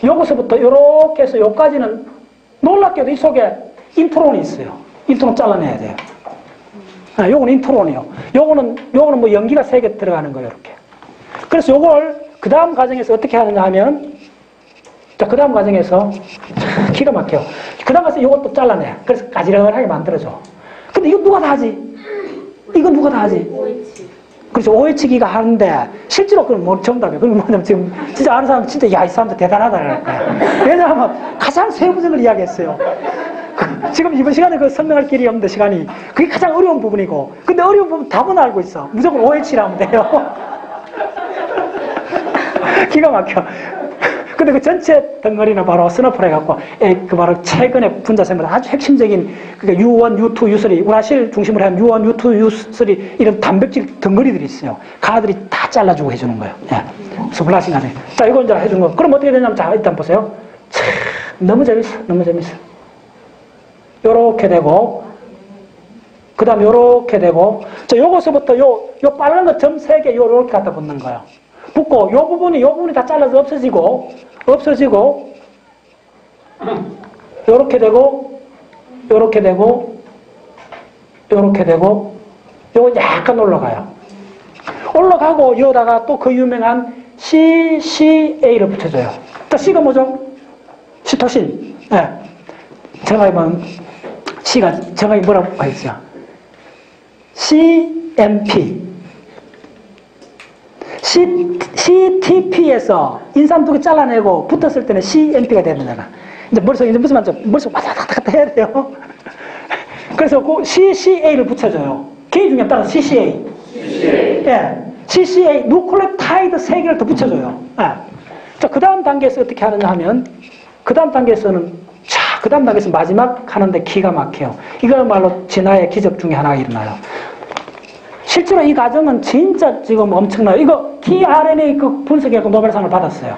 요렇게 해서 요까지는 놀랍게도 이 속에 인트론이 있어요. 인트론 잘라내야 돼요. 요거는 인트론이요. 요거는 뭐 연기가 3개 들어가는 거예요, 이렇게. 그래서 요걸 그 다음 과정에서 어떻게 하느냐 하면, 자, 그 다음 과정에서 기가 막혀요. 그 다음 과정에서 요것도 잘라내. 그래서 가지런하게 만들어줘. 근데 이거 누가 다 하지? 이거 누가 다 하지? 그래서 OH기가 하는데, 실제로 그건 뭐 정답이에요. 그건 뭐냐면 지금 진짜 아는 사람 진짜 야, 이 사람도 대단하다. 왜냐하면 가장 세부적을 이야기했어요. 지금 이번 시간에 그 설명할 길이 없는데 시간이 그게 가장 어려운 부분이고 근데 어려운 부분 답은 알고 있어. 무조건 OH라면 돼요. 기가 막혀. 근데 그 전체 덩어리는 바로 스너프를 해갖고 그 바로 최근에 분자생물 아주 핵심적인 그러니까 U1, U2, U3 우라실 중심으로 한 U1, U2, U3 이런 단백질 덩어리들이 있어요. 가들이 다 잘라주고 해주는 거예요. 예. 스플라싱 하네. 자, 이거 이제 해준 거. 그럼 어떻게 되냐면 자, 일단 보세요. 참, 너무 재밌어. 너무 재밌어. 요렇게 되고 그 다음 요렇게 되고 자, 요거서부터 요 빨간 거 점 3개 요렇게 갖다 붙는 거예요. 붙고 요 부분이 다 잘라서 없어지고 요렇게 되고 요렇게 되고 요렇게 되고 요건 약간 올라가요. 올라가고 여기다가 또 그 유명한 CCA를 붙여줘요. 자, C가 뭐죠? 시토신. 네. 정확히 보면 C가 정확히 뭐라고 했어요? CMP. CTP에서 인산 두 개 잘라내고 붙었을 때는 CMP가 되는 거잖아. 이제 머릿속에 무슨 말이죠? 머릿속 왔다 해야 돼요. 그래서 그 CCA를 붙여줘요. K 중에 따라 CCA. 예. CCA, 누클레오타이드 3개를 더 붙여줘요. 예. 자, 그 다음 단계에서 어떻게 하느냐 하면, 그 다음 단계에서는 마지막 하는데 기가 막혀요. 이거야말로 진화의 기적 중에 하나가 일어나요. 실제로 이 과정은 진짜 지금 엄청나요. 이거 tRNA 그 분석해서 노벨상을 받았어요.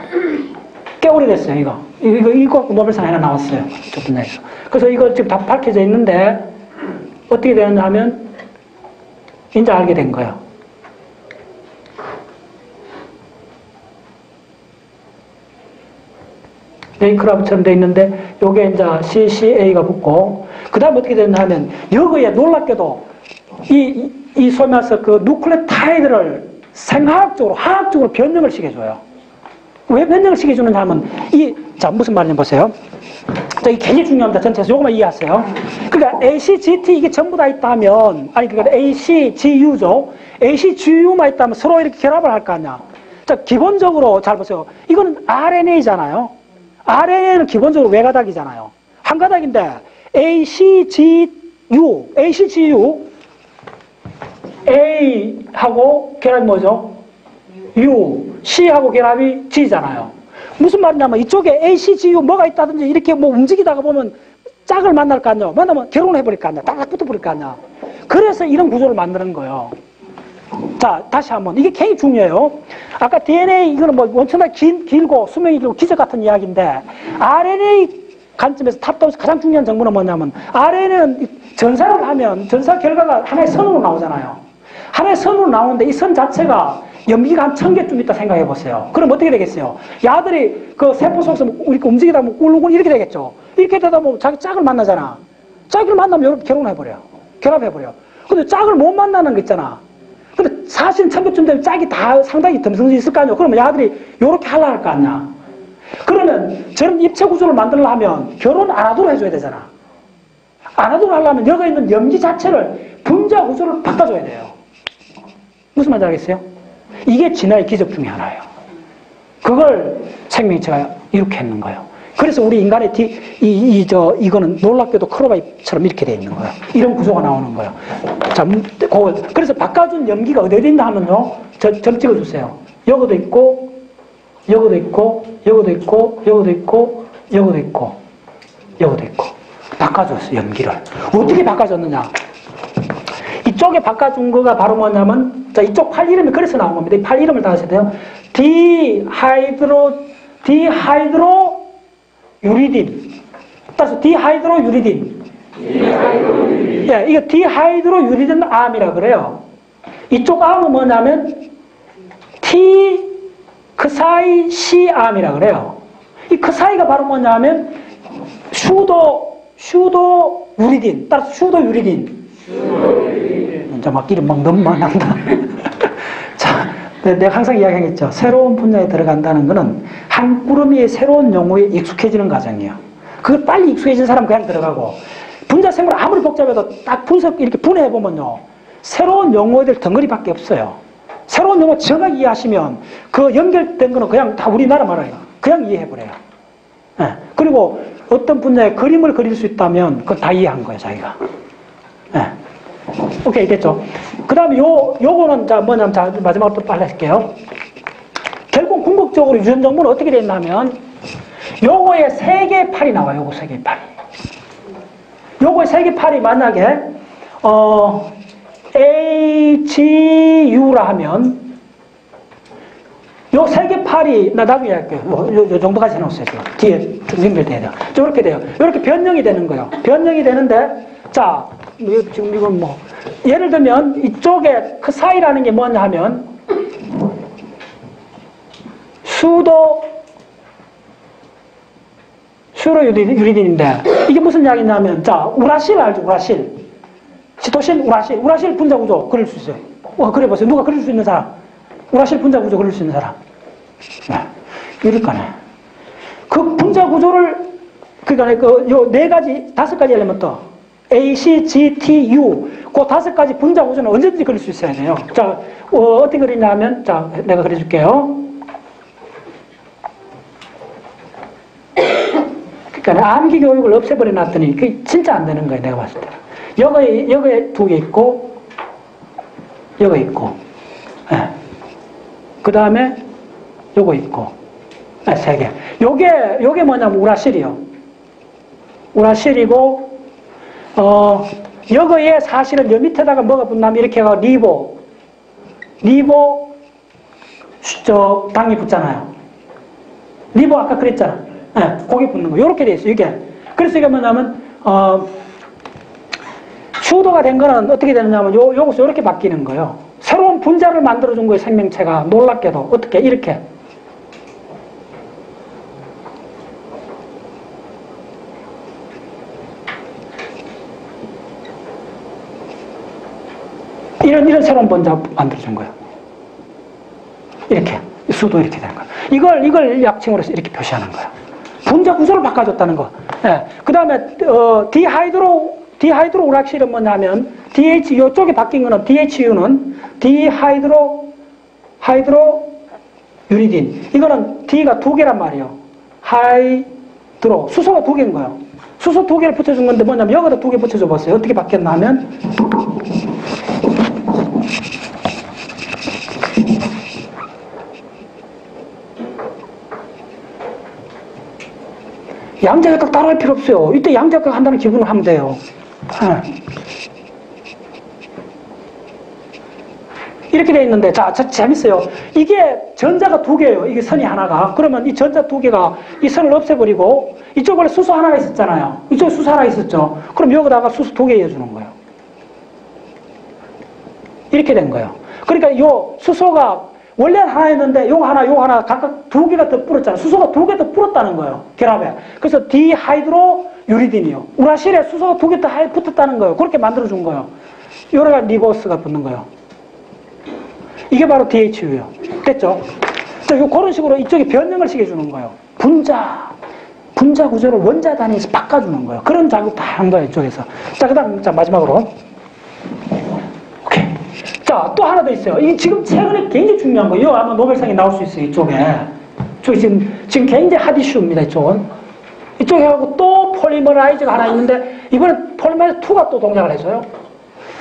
꽤 오래됐어요, 이거 노벨상 하나 나왔어요. 저 분야에서. 그래서 이거 지금 다 밝혀져 있는데, 어떻게 되느냐 하면, 이제 알게 된 거예요. A클럽처럼 되어 있는데, 요게 이제 CCA가 붙고, 그 다음에 어떻게 되느냐 하면, 여기에 놀랍게도, 이 소위 말해서 그 누클레오타이드를 화학적으로 변형을 시켜줘요. 왜 변형을 시켜주느냐 하면, 자, 무슨 말인지 보세요. 자, 이게 굉장히 중요합니다. 전체에서 요것만 이해하세요. 그러니까 ACGT 이게 전부 다 있다면, 그러니까 ACGU죠. ACGU만 있다면 서로 이렇게 결합을 할 거 아니야. 자, 기본적으로 잘 보세요. 이거는 RNA잖아요. RNA는 기본적으로 외가닥이잖아요. 한 가닥인데, ACGU, A하고 결합이 뭐죠? U, C하고 결합이 G잖아요. 무슨 말이냐면 이쪽에 ACGU 뭐가 있다든지 이렇게 뭐 움직이다가 보면 짝을 만날 거 아니야. 만나면 결혼해버릴 거 아니야. 딱 붙어버릴 거 아니야. 그래서 이런 구조를 만드는 거예요. 자, 다시 한번. 이게 굉장히 중요해요. 아까 DNA, 이거는 뭐 엄청나게 길고 수명이 길고 기적 같은 이야기인데, RNA 관점에서 탑다운에서 가장 중요한 정보는 뭐냐면, RNA는 전사를 하면 전사 결과가 하나의 선으로 나오잖아요. 하나의 선으로 나오는데 이 선 자체가 염기가 한 1000개쯤 있다 생각해 보세요. 그럼 어떻게 되겠어요? 야들이 그 세포 속에서 이렇게 움직이다 보면 꿀꿀 이렇게 되겠죠. 이렇게 되다 보면 자기 짝을 만나잖아. 짝을 만나면 이렇게 결혼해버려. 결합해버려. 근데 짝을 못 만나는 거 있잖아. 근데 사실 1000개쯤 되면 짝이 다 상당히 덤성이 있을 거 아니에요. 그러면 야들이 이렇게 하려고 할 거 아니야. 그러면 저런 입체 구조를 만들려 하면 결혼 안 하도록 해줘야 되잖아. 안 하도록 하려면 여기 있는 염기 자체를 분자 구조를 바꿔줘야 돼요. 무슨 말인지 알겠어요? 이게 진화의 기적 중에 하나예요. 그걸 생명체가 이렇게 했는 거예요. 그래서 우리 인간의 이거는 놀랍게도 크로바이처럼 이렇게 돼 있는 거예요. 이런 구조가 나오는 거예요. 자, 그래서 바꿔준 염기가 어디에 있나 하면요. 점 찍어주세요. 여기도 있고, 여기도 있고, 여기도 있고, 여기도 있고, 여기도 있고, 여기도 있고. 바꿔줬어요, 염기를. 어떻게 바꿔줬느냐? 이쪽에 바꿔준 거가 바로 뭐냐면, 자, 이쪽 팔 이름이 그래서 나온 겁니다. 이 팔 이름을 다 하셔야 돼요. 디하이드로유리딘. 따라서 디하이드로유리딘. 예, 이거 디하이드로유리딘 암이라 그래요. 이쪽 암은 뭐냐면, 크사이 C암이라 그래요. 이 크사이가 바로 뭐냐면, 슈도유리딘. 따라서 슈도유리딘. 이제 막 이름 막 너무 많았다. 자, 내가 항상 이야기하겠죠. 새로운 분야에 들어간다는 것은 한 꾸러미의 새로운 용어에 익숙해지는 과정이에요. 그걸 빨리 익숙해진 사람 그냥 들어가고, 분자 생물 아무리 복잡해도 딱 분석 이렇게 분해해보면요. 새로운 용어들 덩어리밖에 없어요. 새로운 용어 정확히 이해하시면 그 연결된 거는 그냥 다 우리나라 말이에요. 그냥 이해해버려요. 네. 그리고 어떤 분야의 그림을 그릴 수 있다면 그건 다 이해한 거예요, 자기가. 네. 오케이, 됐죠? 그 다음에 요거는, 자, 뭐냐면, 자, 마지막으로 또 빨리 할게요. 결국 궁극적으로 유전 정보는 어떻게 됐냐면, 요거에 3개의 팔이 나와요, 요거 3개의 팔이. 요거에 3개의 팔이 만약에, HU라 하면, 요 3개 팔이, 나 나중에 할게요. 요 정도까지 해놓으세요, 지금. 뒤에 쭉 연결돼야 돼요. 이렇게 돼요. 이렇게 변형이 되는 거예요. 변형이 되는데, 자, 지금 이건 뭐, 예를 들면, 이쪽에 그 사이라는 게 뭐냐 하면, 수도 유리딘인데, 이게 무슨 이야기냐면, 자, 우라실 알죠? 우라실. 시토신, 우라실. 우라실 분자 구조 그릴 수 있어요. 그래 보세요. 누가 그릴 수 있는 사람? 우라실 분자 구조 그릴 수 있는 사람. 네. 유리가네. 그 분자 구조를, 그러니까 요 4가지, 5가지 엘리먼트. A, C, G, T, U. 그 5가지 분자 구조는 언제든지 그릴 수 있어야 돼요. 자, 어떻게 그리냐면, 자, 내가 그려줄게요. 그러니까 암기 교육을 없애버려 놨더니 그게 진짜 안 되는 거예요, 내가 봤을 때. 여기에 2개 있고, 여기 있고, 네. 그 다음에 요거 있고, 네, 3개. 요게 뭐냐면 우라실이요. 우라실이고, 여기에 사실은 여 밑에다가 뭐가 붙냐면 이렇게 해가지고 리보, 당이 붙잖아요. 리보 아까 그랬잖아. 네, 거기 붙는 거. 요렇게 돼 있어요, 이게. 그래서 이게 뭐냐면, 수도가 된 거는 어떻게 되느냐면 요것이 이렇게 바뀌는 거예요. 새로운 분자를 만들어준 거예요, 생명체가. 놀랍게도. 어떻게? 이렇게. 이런 새로운 분자 만들어준 거예요. 이렇게. 수도 이렇게 되는 거예요. 이걸 약칭으로 해서 이렇게 표시하는 거예요. 분자 구조를 바꿔줬다는 거. 네. 그 다음에, 디하이드로 우락실은 뭐냐면, DH, 요쪽에 바뀐 거는 DHU는 유리딘. 이거는 D가 2개란 말이에요. 하이드로. 수소가 2개인 거예요. 수소 2개를 붙여준 건데 뭐냐면, 여기다 2개 붙여줘 봤어요. 어떻게 바뀌었나 하면, 양자역학 따로 할 필요 없어요. 이때 양자역학 한다는 기분으로 하면 돼요. 이렇게 돼 있는데, 자, 재밌어요. 이게 전자가 2개예요. 이게 선이 하나가. 그러면 이 전자 2개가 이 선을 없애버리고, 이쪽 원래 수소 하나가 있었잖아요. 이쪽에 수소 하나 있었죠. 그럼 여기다가 수소 2개 이어주는 거예요. 이렇게 된 거예요. 그러니까 요 수소가 원래는 하나였는데 요거 하나 각각 2개가 더 불었잖아요. 수소가 2개 더 불었다는 거예요. 결합에. 그래서 디하이드로 유리딘이요. 우라실에 수소가 2개 더 붙었다는 거예요. 그렇게 만들어준 거예요. 요래가 리보스가 붙는 거예요. 이게 바로 DHU예요. 됐죠? 그런 식으로 이쪽에 변형을 시켜주는 거예요. 분자 구조를 원자 단위에서 바꿔주는 거예요. 그런 작업 다 한 거예요, 이쪽에서. 자, 그 다음, 자, 마지막으로. 오케이. 자, 또 하나 더 있어요. 이게 지금 최근에 굉장히 중요한 거예요. 이거 아마 노벨상이 나올 수 있어요, 이쪽에. 지금 굉장히 핫 이슈입니다, 이쪽은. 이쪽에 하고 또 폴리머라이즈가 하나 있는데, 이번에 폴리머라이즈 2가 또 동작을 해줘요.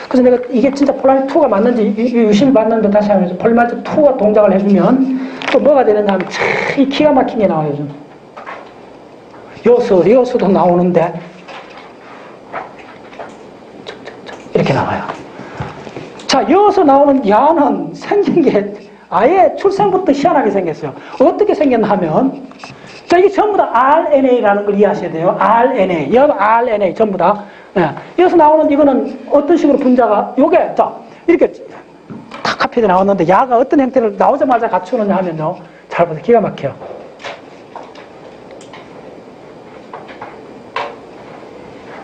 그래서 내가 이게 진짜 폴리머라이즈 2가 맞는지 유심히 봤는데 다시 하면서 폴리머라이즈 2가 동작을 해주면 또 뭐가 되느냐 하면 참 기가 막힌 게 나와요, 요즘. 요소도 나오는데, 이렇게 나와요. 자, 여기서 나오는 야는 생긴 게 아예 출생부터 희한하게 생겼어요. 어떻게 생겼나 하면, 자, 이게 전부 다 RNA라는 걸 이해하셔야 돼요. RNA. 여기 RNA 전부 다. 네. 여기서 나오는 이거는 어떤 식으로 분자가, 요게, 자, 이렇게 탁 카피돼 나왔는데, 야가 어떤 형태를 나오자마자 갖추느냐 하면요. 잘 보세요. 기가 막혀요.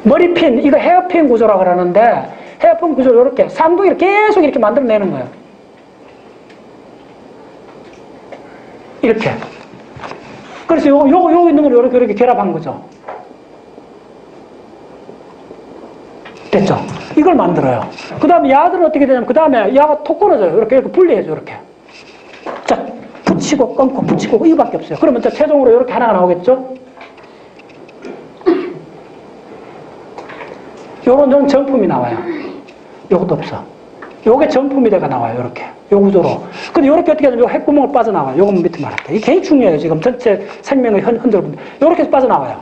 머리핀, 이거 헤어핀 구조라고 그러는데, 헤어핀 구조를 이렇게 쌍둥이를 계속 이렇게 만들어내는 거예요. 이렇게. 그래서 요거 있는 걸 이렇게 결합한 거죠. 됐죠? 이걸 만들어요. 그 다음에 야들은 어떻게 되냐면, 그 다음에 야가 톡 끊어져요. 이렇게 분리해줘, 이렇게. 자, 붙이고, 끊고, 붙이고, 이거밖에 없어요. 그러면 자, 최종으로 이렇게 하나가 나오겠죠? 요런 정품이 나와요. 요것도 없어. 요게 정품이 돼가 나와요. 요렇게. 요 구조로. 근데 요렇게 어떻게 하냐면 요 핵구멍을 빠져나와요. 요건 밑에 말할게요. 이게 굉장히 중요해요. 지금 전체 생명의 흔들어 보면. 요렇게 해서 빠져나와요.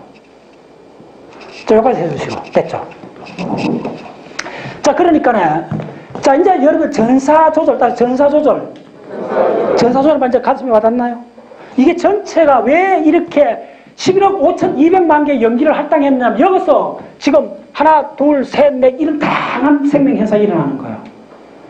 자, 요까지 해주시고. 됐죠? 자, 그러니까네. 자, 이제 여러분 전사 조절, 전사 조절 이제 가슴에 와닿나요? 이게 전체가 왜 이렇게 11억 5,200만 개의 연기를 할당했냐면 여기서 지금 하나, 둘, 셋, 넷 이런 다양한 생명 현상이 일어나는 거예요.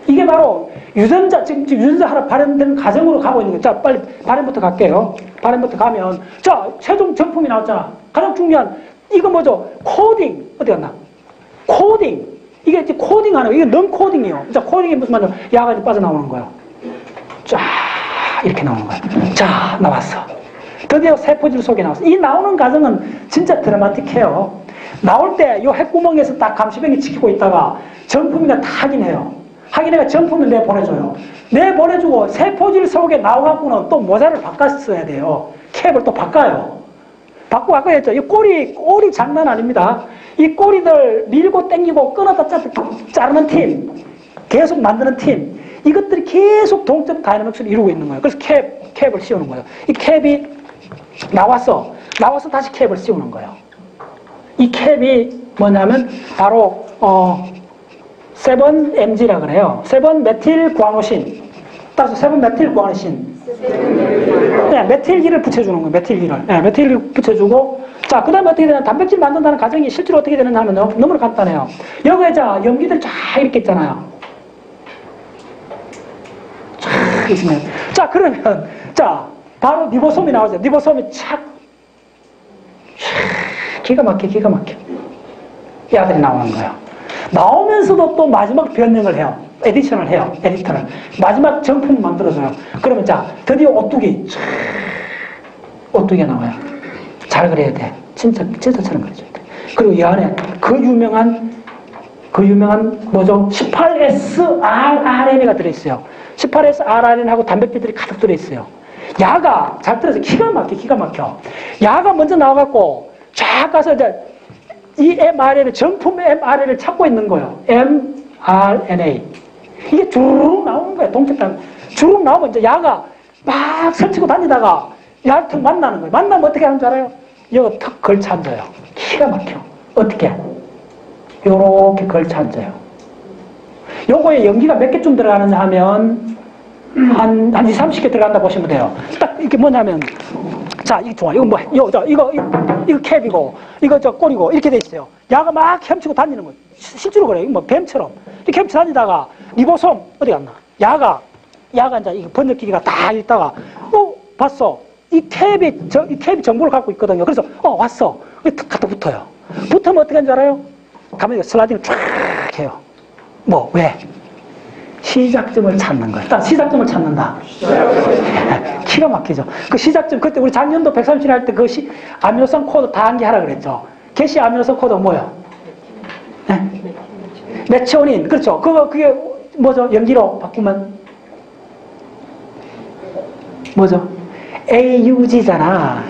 이게 바로 유전자, 지금 유전자 하나 발현되는 과정으로 가고 있는 거예요. 자, 빨리 발현부터 갈게요. 발현부터 가면, 자, 최종 정품이 나왔잖아. 가장 중요한, 이거 뭐죠? 코딩. 어디 갔나? 코딩. 이게 이제 코딩 하는 거. 이게 넌 코딩이에요. 자, 코딩이 무슨 말이야? 야가 빠져나오는 거예요. 쫙, 이렇게 나오는 거예요. 자, 나왔어. 드디어 세포질 속에 나왔어. 이 나오는 과정은 진짜 드라마틱해요. 나올 때 이 핵구멍에서 딱 감시병이 지키고 있다가 정품이가 다 확인해요. 확인해가 정품을 내보내줘요. 내보내주고 세포질 속에 나와갖고는 또 모자를 바꿨어야 돼요. 캡을 또 바꿔요. 바꾸고 했죠. 이 꼬리 장난 아닙니다. 이 꼬리들 밀고 당기고 끊었다 자르는 팀, 계속 만드는 팀, 이것들이 계속 동적 다이내믹스를 이루고 있는 거예요. 그래서 캡을 씌우는 거예요. 이 캡이 나와서 다시 캡을 씌우는 거예요. 이 캡이 뭐냐면 바로 7-MG라 그래요. 7-메틸구아노신. 따라서 7-메틸구아노신. 네, 메틸기를 붙여주는 거예요. 메틸기를. 네, 메틸기를 붙여주고. 자, 그 다음에 어떻게 되냐. 단백질 만든다는 과정이 실제로 어떻게 되느냐 하면 너무 간단해요. 여기에 자, 염기들 쫙 이렇게 있잖아요. 쫙 있으면. 자, 그러면, 자, 바로 리보솜이 나오죠. 리보솜이 착. 기가 막혀. 이 아들이 나오는 거예요. 나오면서도 또 마지막 변형을 해요. 에디션을 해요. 에디터를. 마지막 정품을 만들어줘요. 그러면 자, 드디어 오뚜기가 나와요. 잘 그려야 돼. 진짜처럼 그려줘야 돼. 그리고 이 안에 그 유명한 뭐죠? 18S-rRNA가 들어있어요. 18S-rRNA하고 단백질들이 가득 들어있어요. 야가, 잘 들어서 기가 막혀. 야가 먼저 나와갖고 쫙 가서 이제 이 mRNA, 정품 mRNA를 찾고 있는 거예요. mRNA. 이게 주르륵 나오는 거예요. 동태땅. 주르륵 나오면 이제 야가 막 설치고 다니다가 야를 턱 만나는 거예요. 만나면 어떻게 하는 줄 알아요? 여기 턱 걸쳐 앉아요. 기가 막혀. 어떻게? 요렇게 걸쳐 앉아요. 요거에 연기가 몇 개쯤 들어가느냐 하면 한 20, 30개 들어간다 보시면 돼요. 딱 이게 뭐냐면 자, 이거 좋아. 이거 캡이고, 이거 꼬리고, 이렇게 돼 있어요. 야가 막 헤엄치고 다니는 거예요. 실제로 그래요. 뭐 뱀처럼. 이렇게 헤엄치고 다니다가, 리보솜, 어디 갔나? 야가 이제 이 번역기기가 다 있다가, 봤어. 이 캡이 정보를 갖고 있거든요. 그래서, 왔어. 탁 갖다 붙어요. 붙으면 어떻게 하는 줄 알아요? 가만히 슬라이딩을 쫙 해요. 왜? 시작점을 찾는 거예요. 일단 시작점을 찾는다. 기가 막히죠. 그 시작점, 그때 우리 작년도 137 할 때 그 아미노산 코드 다 암기하라 그랬죠. 게시 아미노산 코드가 뭐예요? 네? 메치오닌. 그렇죠. 그게 뭐죠? 연기로 바꾸면 뭐죠? AUG잖아.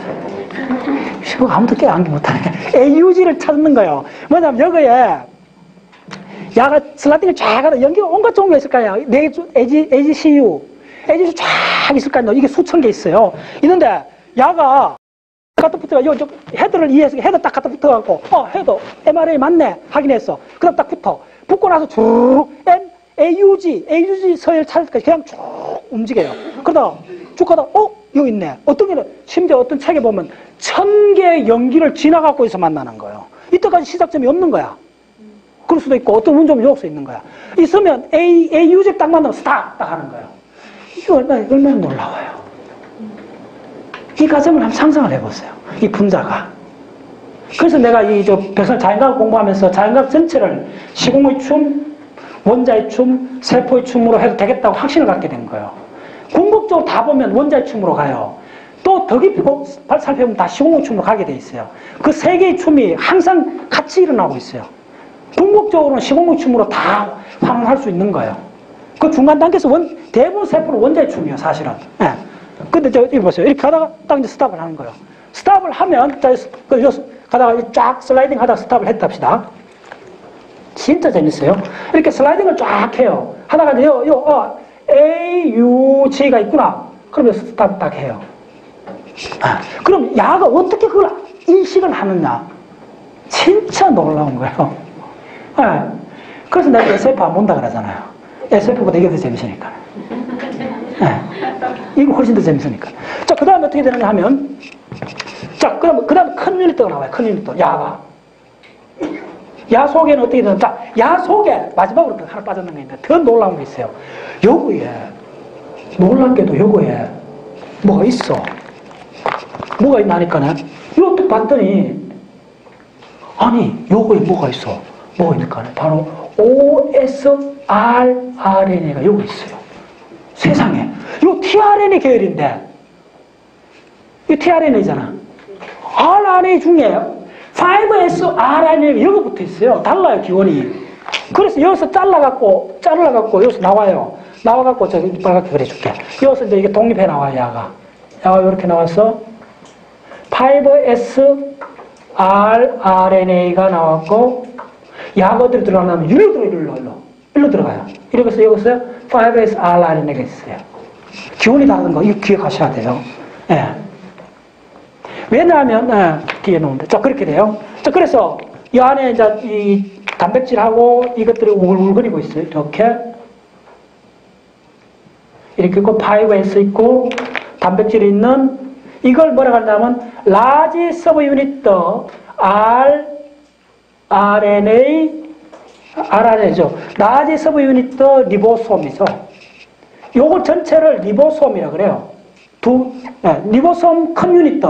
아무도 깨 암기 못하네. AUG를 찾는 거예요. 뭐냐면 여기에 야가 슬라이딩을 쫙 하다 연기가 온갖 종류가 있을 거예요. AGCU 쫙 있을 거 아니에요. 이게 수천 개 있어요. 있는데 야가 갖다 붙어가 헤더를 이해해서 헤더 딱 갖다 붙어갖고 헤더 mRNA 맞네 확인했어. 그다음 딱 붙고 나서 쭉 AUG 서열 찾을 때까지 그냥 쭉 움직여요. 그러다 쭉 가다 여기 있네. 어떤 게는 심지어 어떤 책에 보면 1000개의 연기를 지나가고 해서 만나는 거예요. 이때까지 시작점이 없는 거야. 그럴 수도 있고 어떤 운점이 올 수 있는 거야. 있으면 AUG 딱 만나면 스탑 딱 하는 거예요. 이게 얼마나 놀라워요. 이 과정을 한번 상상을 해보세요. 이 분자가. 그래서 내가 백설 자연과학 공부하면서 자연과학 전체를 시공의 춤, 원자의 춤, 세포의 춤으로 해도 되겠다고 확신을 갖게 된 거예요. 궁극적으로 다 보면 원자의 춤으로 가요. 또 더 깊이 살펴보면 다 시공의 춤으로 가게 돼 있어요. 그 세 개의 춤이 항상 같이 일어나고 있어요. 궁극적으로는 시공의 춤으로 다 환원할 수 있는 거예요. 그 중간 단계에서 대부분 세포는 원자의 춤이에요, 사실은. 예. 근데 이거 보세요. 이렇게 가다가 딱 이제 스탑을 하는 거예요. 스탑을 하면, 가다가 쫙 슬라이딩 하다가 스탑을 했다 합시다. 진짜 재밌어요. 이렇게 슬라이딩을 쫙 해요. 하다가 이제 A, U, G가 있구나. 그러면 스탑 딱 해요. 그럼 야가 어떻게 그걸 인식을 하느냐. 진짜 놀라운 거예요. 그래서 내가 SF 안 본다 그러잖아요. SF보다 이게 더 재밌으니까. 이거 훨씬 더 재밌으니까. 자, 그 다음에 어떻게 되느냐 하면, 자, 그 다음에 큰 유닛도가 나와요. 큰 유닛도. 야가. 야 속에는 어떻게 되느냐. 자, 야 속에 마지막으로 하나 빠져나간 게 있는데 더 놀라운 게 있어요. 요거에, 놀랍게도 요거에 뭐가 있어. 뭐가 있나니까요. 이거 또 봤더니, 아니, 요거에 뭐가 있어. 뭐가 있을까요? 바로 OSRRNA가 여기 있어요. 세상에. 요 tRNA 계열인데, 이 tRNA잖아. RNA 중에 5SRNA가 여기 붙어 있어요. 달라요, 기원이. 그래서 여기서 잘라갖고, 여기서 나와요. 나와갖고, 저기 빨갛게 그려줄게. 여기서 이제 이게 독립해 나와요, 야가. 야가 이렇게 나와서, 5SRRNA가 나왔고, 야가 어디로 들어가냐면, 일로 들어가요. 이러면서 여기서 5SRRNA가 있어요. 기원이 다른 거, 이거 기억하셔야 돼요. 예. 왜냐하면, 뒤에 놓은데. 자, 그렇게 돼요. 자, 그래서 이 안에 이제 이 단백질하고 이것들이 우글우글거리고 있어요. 이렇게 있고, 5S 있고, 단백질이 있는 이걸 뭐라고 하냐면, 라지 서브 유닛 RNA죠. 라지 서브 유닛 리보솜이죠. 요거 전체를 리보솜이라고 그래요. 리보솜 큰 유닛,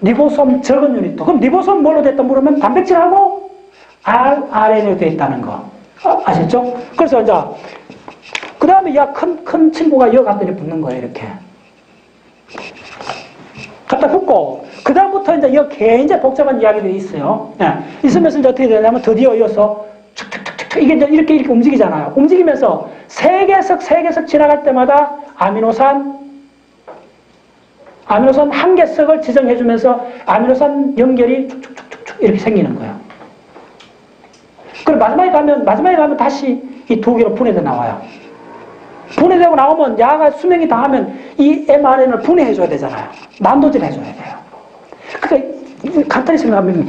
리보솜 적은 유닛. 그럼 리보솜 뭘로 됐다 물으면 단백질하고 RNA로 되어 있다는 거. 아시죠? 그래서 이제, 그 다음에 큰 친구가 여기 갖다 붙는 거예요, 이렇게. 갖다 붙고, 그 다음부터 이제 여기 굉장히 복잡한 이야기들이 있어요. 있으면서 이제 어떻게 되냐면 드디어 이어서 이게 이제 이렇게 움직이잖아요. 움직이면서 세 개석 지나갈 때마다 아미노산 한 개석을 지정해주면서 아미노산 연결이 축축축축 이렇게 생기는 거예요. 그리고 마지막에 가면 다시 이 두 개로 분해돼 나와요. 분해되고 나오면 야가 수명이 다 하면 이 mRNA를 분해해줘야 되잖아요. 난도질 해줘야 돼요. 그러니까 간단히 생각하면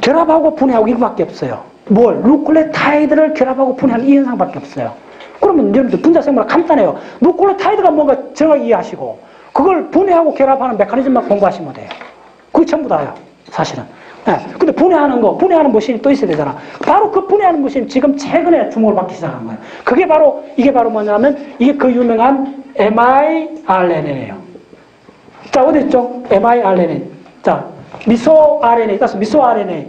결합하고 분해하고 이거밖에 없어요. 누클레타이드를 결합하고 분해하는 이 현상밖에 없어요. 그러면 여러분들 분자생물 간단해요. 누클레타이드가 뭔가 정확히 이해하시고 그걸 분해하고 결합하는 메커니즘만 공부하시면 돼요. 그게 전부 다예요, 사실은. 근데 분해하는 머신이 또 있어야 되잖아. 바로 그 분해하는 머신 지금 최근에 주목을 받기 시작한 거예요. 이게 바로 뭐냐면 이게 그 유명한 miRNA예요. 자, 어디 있죠? miRNA. 자, 미소 RNA, 미소 RNA.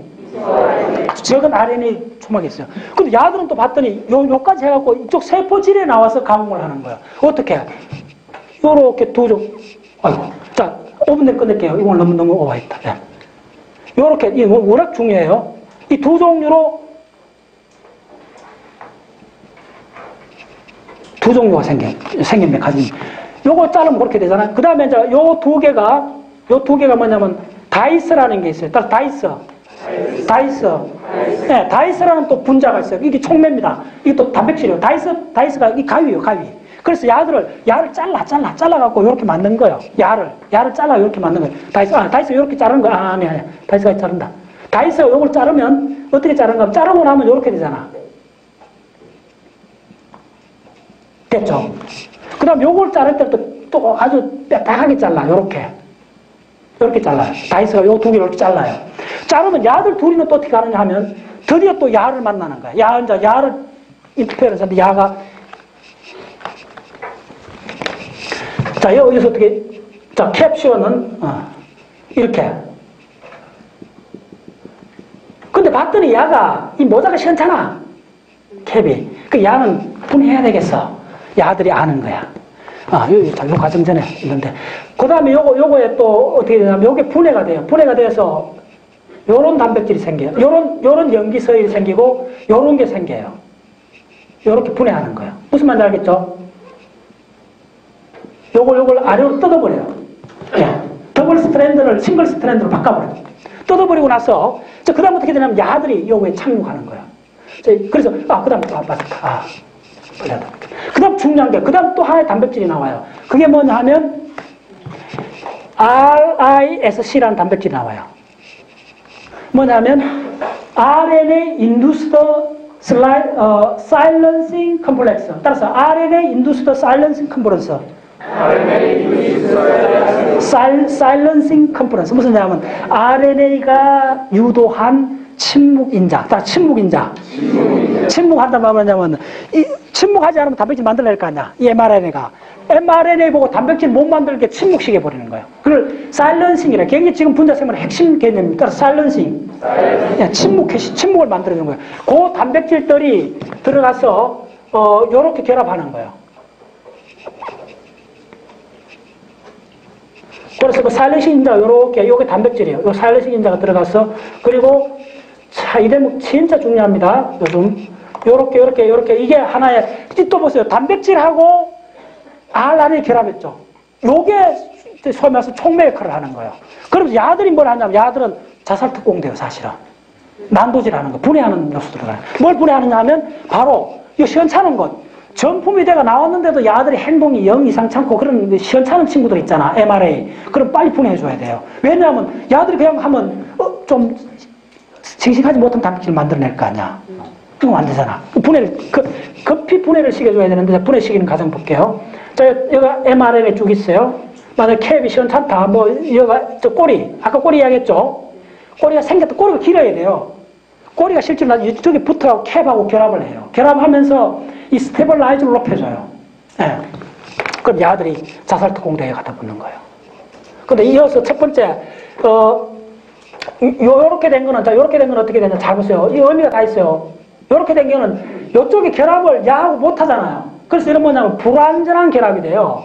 적은 RNA 초막이 있어요. 근데 야들은 또 봤더니 요까지 해갖고 이쪽 세포질에 나와서 감응을 하는 거예요. 어떻게? 요렇게 두 종. 아이고. 자, 5분 내에 끝낼게요. 이건 너무 오버했다. 네. 요렇게, 이게 워낙 중요해요. 이 두 종류로 두 종류가 생긴 메커니즘. 요거 자르면 그렇게 되잖아요. 그 다음에 이제 요 두 개가 뭐냐면 다이스라는 게 있어요. 다이스. 네, 다이스라는 또 분자가 있어요. 이게 총매입니다. 이게 또 단백질이에요. 다이스가 이 가위예요, 가위. 그래서 야를 잘라갖고 이렇게 만든 거예요. 야를 잘라 이렇게 만든 거예요. 다이스 이렇게 자르는 거야. 아니. 다이스가 자른다. 다이스가 이걸 자르면 어떻게 자른가 하면 자르고 나면 이렇게 되잖아. 됐죠? 그 다음 요걸 자를 때도 또 아주 빽빽하게 잘라. 이렇게 잘라요. 다이스가 요 두 개를 이렇게 잘라요. 자르면 야들 둘이는 또 어떻게 하느냐 하면 드디어 또 야를 만나는 거야. 야를 인터페어런스 하는데 야가 자, 여기서 어떻게 자, 캡슐은 이렇게. 근데 봤더니 야가 이 모자가 시원찮아. 캡이. 그 야는 분해해야 되겠어. 야들이 아는 거야. 요 과정 전에 있는데. 그 다음에 요거에 또 어떻게 되냐면 요게 분해가 돼요. 분해가 돼서 요런 단백질이 생겨요. 요런 염기서열이 생기고 요런 게 생겨요. 요렇게 분해하는 거예요. 무슨 말인지 알겠죠? 요걸 아래로 뜯어버려요. 더블 스트랜드를 싱글 스트랜드로 바꿔버려요. 뜯어버리고 나서 그 다음 어떻게 되냐면 야들이 요거에 착륙하는 거예요. 그래서, 그 다음, 맞다. 그 다음 중요한 게, 그 다음 또 하나의 단백질이 나와요. 그게 뭐냐 하면, RISC라는 단백질이 나와요. 뭐냐면, RNA Induced Silencing Complex. 따라서, RNA Induced Silencing Complex. Silencing Complex. 무슨 얘기냐면, RNA가 유도한 침묵인자. 따라 침묵인자. 침묵한다는 말은 뭐냐면, 침묵하지 않으면 단백질 만들어낼 거 아니야. 이 mRNA가. mRNA 보고 단백질 못 만들게 침묵시켜버리는 거예요. 그걸 사일런싱이래. 굉장히 지금 분자생물의 핵심 개념입니다. 따라서 사일런싱. 침묵을 만들어주는 거예요. 그 단백질들이 들어가서, 요렇게 결합하는 거예요. 그래서 그 사일런싱 인자가 요게 단백질이에요. 요 사일런싱 인자가 들어가서, 그리고, 자, 이 대목 진짜 중요합니다. 요즘. 요렇게, 이게 하나의, 또 보세요. 단백질하고 RNA 결합했죠. 요게 소위 말해서 촉매 역할을 하는 거예요. 그러면서 야들이 뭘 하냐면, 야들은 자살 특공대요, 사실은. 난도질 하는 거, 분해하는 요소 들어가요. 뭘 분해하느냐 하면, 바로, 이 시원찮은 것. 전품이 돼가 나왔는데도 야들의 행동이 영 이상찮고 그런 시원찮은 친구들 있잖아, mRNA. 그럼 빨리 분해해줘야 돼요. 왜냐하면, 야들이 그냥 하면, 좀, 싱싱하지 못한 단백질을 만들어낼 거 아니야. 그럼 안 되잖아. 급히 분해를 시켜줘야 되는데, 분해 시키는 과정 볼게요. 자, 여기가 mRNA 쭉 있어요. 만약에 캡이 시원찮다. 여기가, 꼬리. 아까 꼬리 이야기했죠? 꼬리가 생겼다. 꼬리가 길어야 돼요. 꼬리가 실제로 이쪽에 붙어가고 캡하고 결합을 해요. 결합하면서 이 스테빌라이저를 높여줘요. 예. 그럼 야들이 자살특공대에 갖다 붙는 거예요. 근데 이어서 첫 번째, 요렇게 된 거는, 자, 요렇게 된 건 어떻게 되냐. 잘 보세요. 이 의미가 다 있어요. 요렇게 된 거는 요쪽에 결합을 야하고 못 하잖아요. 그래서 이런 뭐냐면 불완전한 결합이 돼요.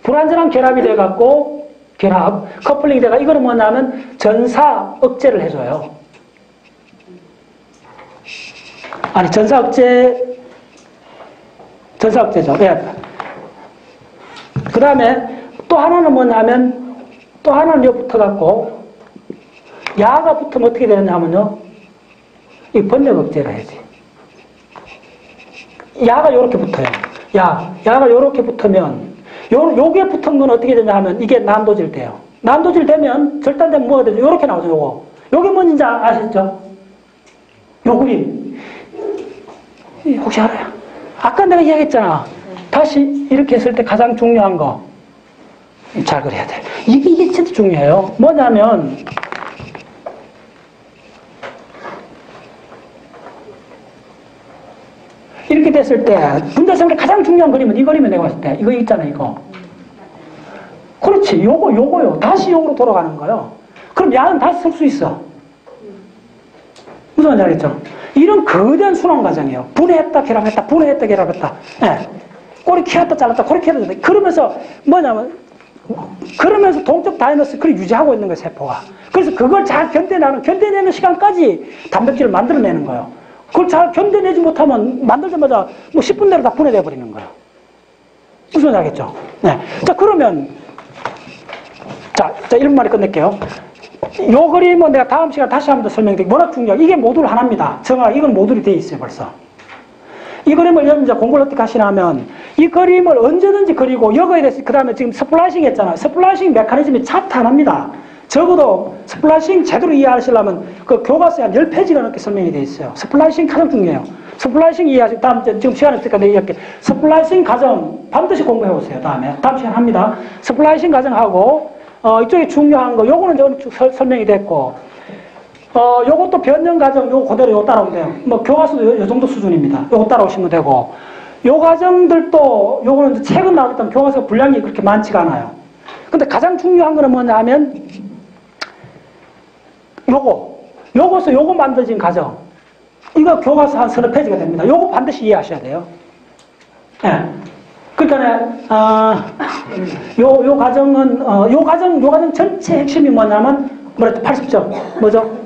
불완전한 결합이 돼갖고, 커플링이 돼가, 이거는 뭐냐면 전사 억제를 해줘요. 아니, 전사 억제죠. 예. 그 다음에 또 하나는 뭐냐면, 또 하나는 여기 붙어갖고, 야가 붙으면 어떻게 되느냐면요. 이 번역 억제를 해야지. 야가 요렇게 붙어요. 야가 요렇게 붙으면, 요게 붙은 건 어떻게 되냐 하면, 이게 난도질 돼요. 난도질 되면, 절단되면 뭐가 되죠? 요렇게 나오죠, 요거. 요게 뭔지 아시죠? 요 그림. 혹시 알아요? 아까 내가 이야기했잖아. 다시 이렇게 했을 때 가장 중요한 거. 잘 그려야 돼. 이게 진짜 중요해요. 뭐냐면, 이렇게 됐을 때 분자생물의 가장 중요한 그림은 이 그림을 내가 봤을 때 이거 있잖아, 이거. 그렇지, 요거요. 다시 요거로 돌아가는 거예요. 그럼 야는 다시 쓸 수 있어. 무슨 말인지 알겠죠? 이런 거대한 순환 과정이에요. 분해했다 결합했다, 분해했다 결합했다. 네. 꼬리 키웠다 잘랐다, 꼬리 키웠다 잘랐다. 그러면서 뭐냐면, 그러면서 동적 다이너스크를 유지하고 있는 거예요, 세포가. 그래서 그걸 잘 견뎌내는 시간까지 단백질을 만들어내는 거예요. 그걸 잘 견뎌내지 못하면 만들자마자 뭐 10분 내로 다 분해돼 버리는 거예요. 무슨 말인지 알겠죠? 네. 자, 그러면, 자, 1분만에 끝낼게요. 요 그림은 내가 다음 시간에 다시 한번 더 설명드릴게요. 워낙 중요해요. 이게 모듈 하나입니다. 이건 모듈이 돼 있어요, 벌써. 이 그림을 이제 공부를 어떻게 하시냐면, 이 그림을 언제든지 그리고 여기에 대해서, 그 다음에 지금 스플라이싱 했잖아요. 스플라이싱 메커니즘이 차트 하나입니다. 적어도 스플라이싱 제대로 이해하시려면 그 교과서에 한 10페이지가 넘게 설명이 되어 있어요. 스플라이싱 가장 중요해요. 스플라이싱 이해하시고, 지금 시간 없으니까 내가 이렇게 스플라이싱 과정 반드시 공부해 오세요. 다음 시간 합니다. 스플라이싱 과정하고, 이쪽에 중요한 거, 요거는 쭉 설명이 됐고, 요것도 변형 과정, 요거 그대로 요거 따라오면 돼요. 뭐 교과서도 요 정도 수준입니다. 요거 따라오시면 되고, 요 과정들도, 요거는 최근 나왔던 교과서 분량이 그렇게 많지가 않아요. 근데 가장 중요한 거는 뭐냐 하면, 요거 만들어진 과정. 이거 교과서 한 서너 페이지가 됩니다. 요거 반드시 이해하셔야 돼요. 예. 네. 그러니까, 요 과정 전체 핵심이 뭐냐면, 뭐랬죠? 80점. 뭐죠?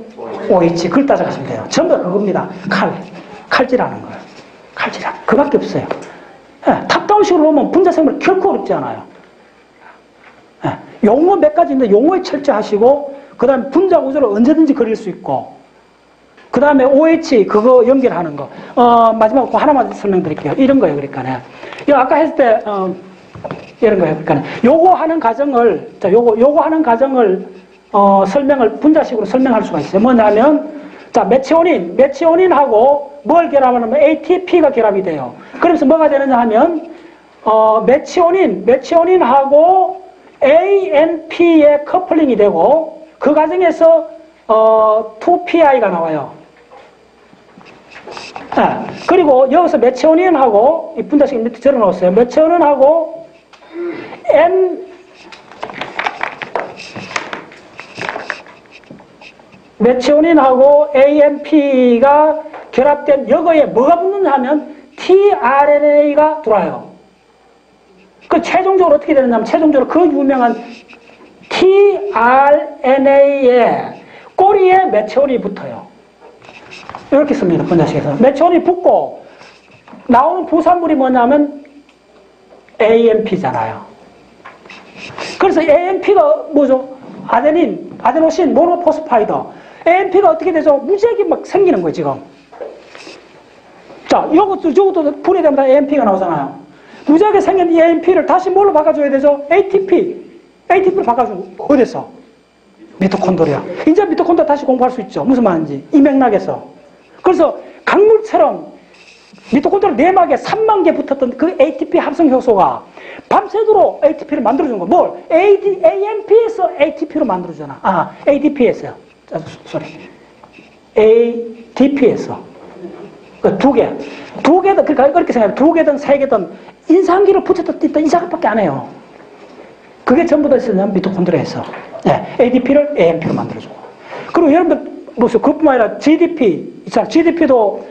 OH. 그걸 따져가시면 돼요. 전부 다 그겁니다. 칼질하는 거예요. 칼질하는. 그밖에 없어요. 예. 탑다운식으로 보면 분자생물 결코 어렵지 않아요. 예. 용어 몇 가지 있는데 용어에 철저하시고, 그 다음에 분자 구조를 언제든지 그릴 수 있고, 그 다음에 OH 그거 연결하는 거. 마지막으로 그 하나만 설명드릴게요. 이런 거예요. 그러니까 이거 아까 했을 때 이런 거예요. 그러니까 요거 하는 과정을 자 요거 하는 과정을 설명을 분자식으로 설명할 수가 있어요. 뭐냐면 자 메치오닌하고 뭘 결합하냐면 ATP가 결합이 돼요. 그래서 뭐가 되느냐 하면 메치오닌하고 ANP의 커플링이 되고 그 과정에서 2PI가 나와요. 그리고 여기서 메치오닌하고 이 분자식 밑에 적어 놓았어요. 메치오닌하고 메치오닌하고 AMP가 결합된 여기에 뭐가 붙느냐 하면 tRNA가 들어와요. 그 최종적으로 어떻게 되느냐면 최종적으로 그 유명한 tRNA의 꼬리에 메치오닌이 붙어요. 이렇게 씁니다. 분자식에서. 메치오닌이 붙고 나오는 부산물이 뭐냐면 AMP잖아요. 그래서 AMP가 뭐죠? 아데노신 모노포스파이드. AMP가 어떻게 되죠? 무지하게 막 생기는 거예요, 지금. 자, 저것도 분해되면 AMP가 나오잖아요. 무지하게 생긴 이 AMP를 다시 뭘로 바꿔줘야 되죠? ATP로 바꿔주고, 어디서? 미토콘드리아. 이제 미토콘드리아 다시 공부할 수 있죠. 무슨 말인지. 이 맥락에서. 그래서 강물처럼 미토콘드리아 내막에 3만 개 붙었던 그 ATP 합성 효소가 밤새도록 ATP를 만들어준 거. 뭘? AMP에서 ATP로 만들어주잖아. ADP에서요. ATP에서. 그 두 개든, 그러니까 그렇게 생각해. 두 개든 세 개든 인산기를 붙였다 뗐다 이 작업밖에 안 해요. 그게 전부 다 있으면 미토콘드리아에서. ADP를 AMP로 만들어주고. 그리고 여러분들, 그뿐만 아니라 GDP, GDP도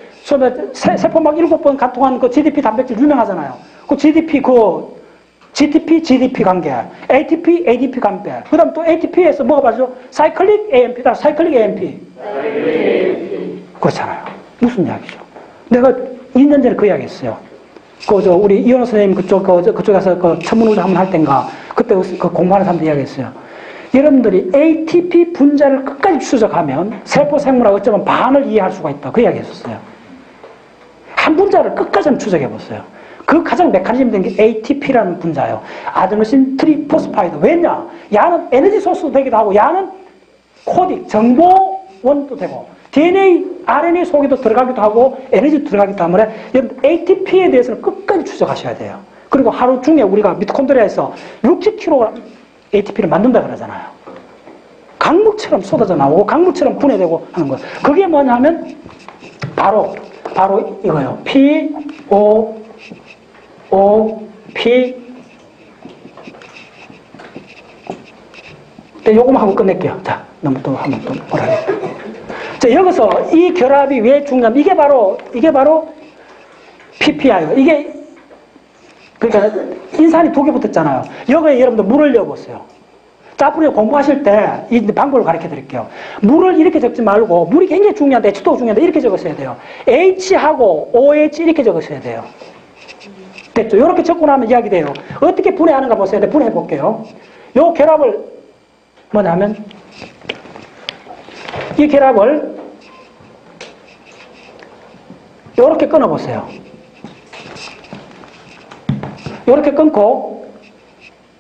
세포 막 7번 가통한 그 GDP 단백질 유명하잖아요. 그 GDP GDP 관계, ATP, ADP 관계. 그 다음 또 ATP에서 뭐가 빠져? 사이클릭 AMP, 사이클릭 AMP. 그렇잖아요. 무슨 이야기죠? 내가 2년 전에 그 이야기 했어요. 우리 이현호 선생님 그쪽에서 그 천문우주 한번 할 땐가, 그때 그 공부하는 사람들 이야기 했어요. 여러분들이 ATP 분자를 끝까지 추적하면 세포 생물학 어쩌면 반을 이해할 수가 있다. 그 이야기 했었어요. 한 분자를 끝까지 한번 추적해 보세요. 그 가장 메커니즘이 된 게 ATP라는 분자예요. 아데노신 트리포스파이드. 왜냐? 야는 에너지 소스도 되기도 하고, 야는 코딩, 정보원도 되고, DNA, RNA 속에도 들어가기도 하고, 에너지도 들어가기 때문에, 여러분, ATP에 대해서는 끝까지 추적하셔야 돼요. 그리고 하루 중에 우리가 미토콘드리아에서 60kg ATP를 만든다 그러잖아요. 강물처럼 쏟아져 나오고, 강물처럼 분해되고 하는 거예요. 그게 뭐냐면, 바로 이거예요. P. 요거만 하고 끝낼게요. 자, 너무 또 한번 또 뭐라 해. 자, 여기서 이 결합이 왜 중요하면 이게 바로 PPI예요. 이게 그러니까 인산이 2개 붙었잖아요. 여기에 여러분들 물을 넣어보세요. 자, 앞으로 공부하실 때 이 방법을 가르쳐 드릴게요. 물을 이렇게 적지 말고, 물이 굉장히 중요한데, H2O 중요한데 이렇게 적으셔야 돼요. H하고 OH 이렇게 적으셔야 돼요. 됐죠? 이렇게 적고 나면 이야기 돼요. 어떻게 분해하는가 보세요. 네, 분해해 볼게요. 요 결합을 뭐냐면, 이 결합을 요렇게 끊어보세요. 요렇게 끊고,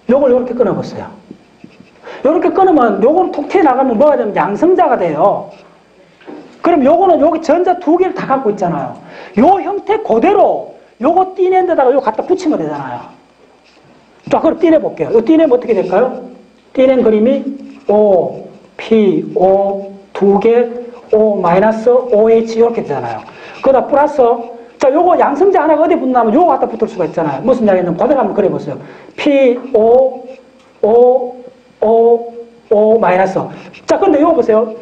요걸 요렇게 끊어보세요. 요렇게 끊으면 요거는 톡 튀어나가면 뭐가 되면 양성자가 돼요. 그럼 요거는 여기 전자 2개를 다 갖고 있잖아요. 요 형태 그대로 요거 띠낸 데다가 요거 갖다 붙이면 되잖아요. 자, 그럼 띠내볼게요. 요 띠내면 어떻게 될까요? 띠낸 그림이 O, P, O, 2개, O 마이너스, OH 이렇게 되잖아요. 그러다 플러스, 자, 요거 양성자 하나가 어디 붙나면 요거 갖다 붙을 수가 있잖아요. 무슨 이야기냐면 그대로 한번 그려보세요. P, O, O 마이너스. 자, 근데 요거 보세요.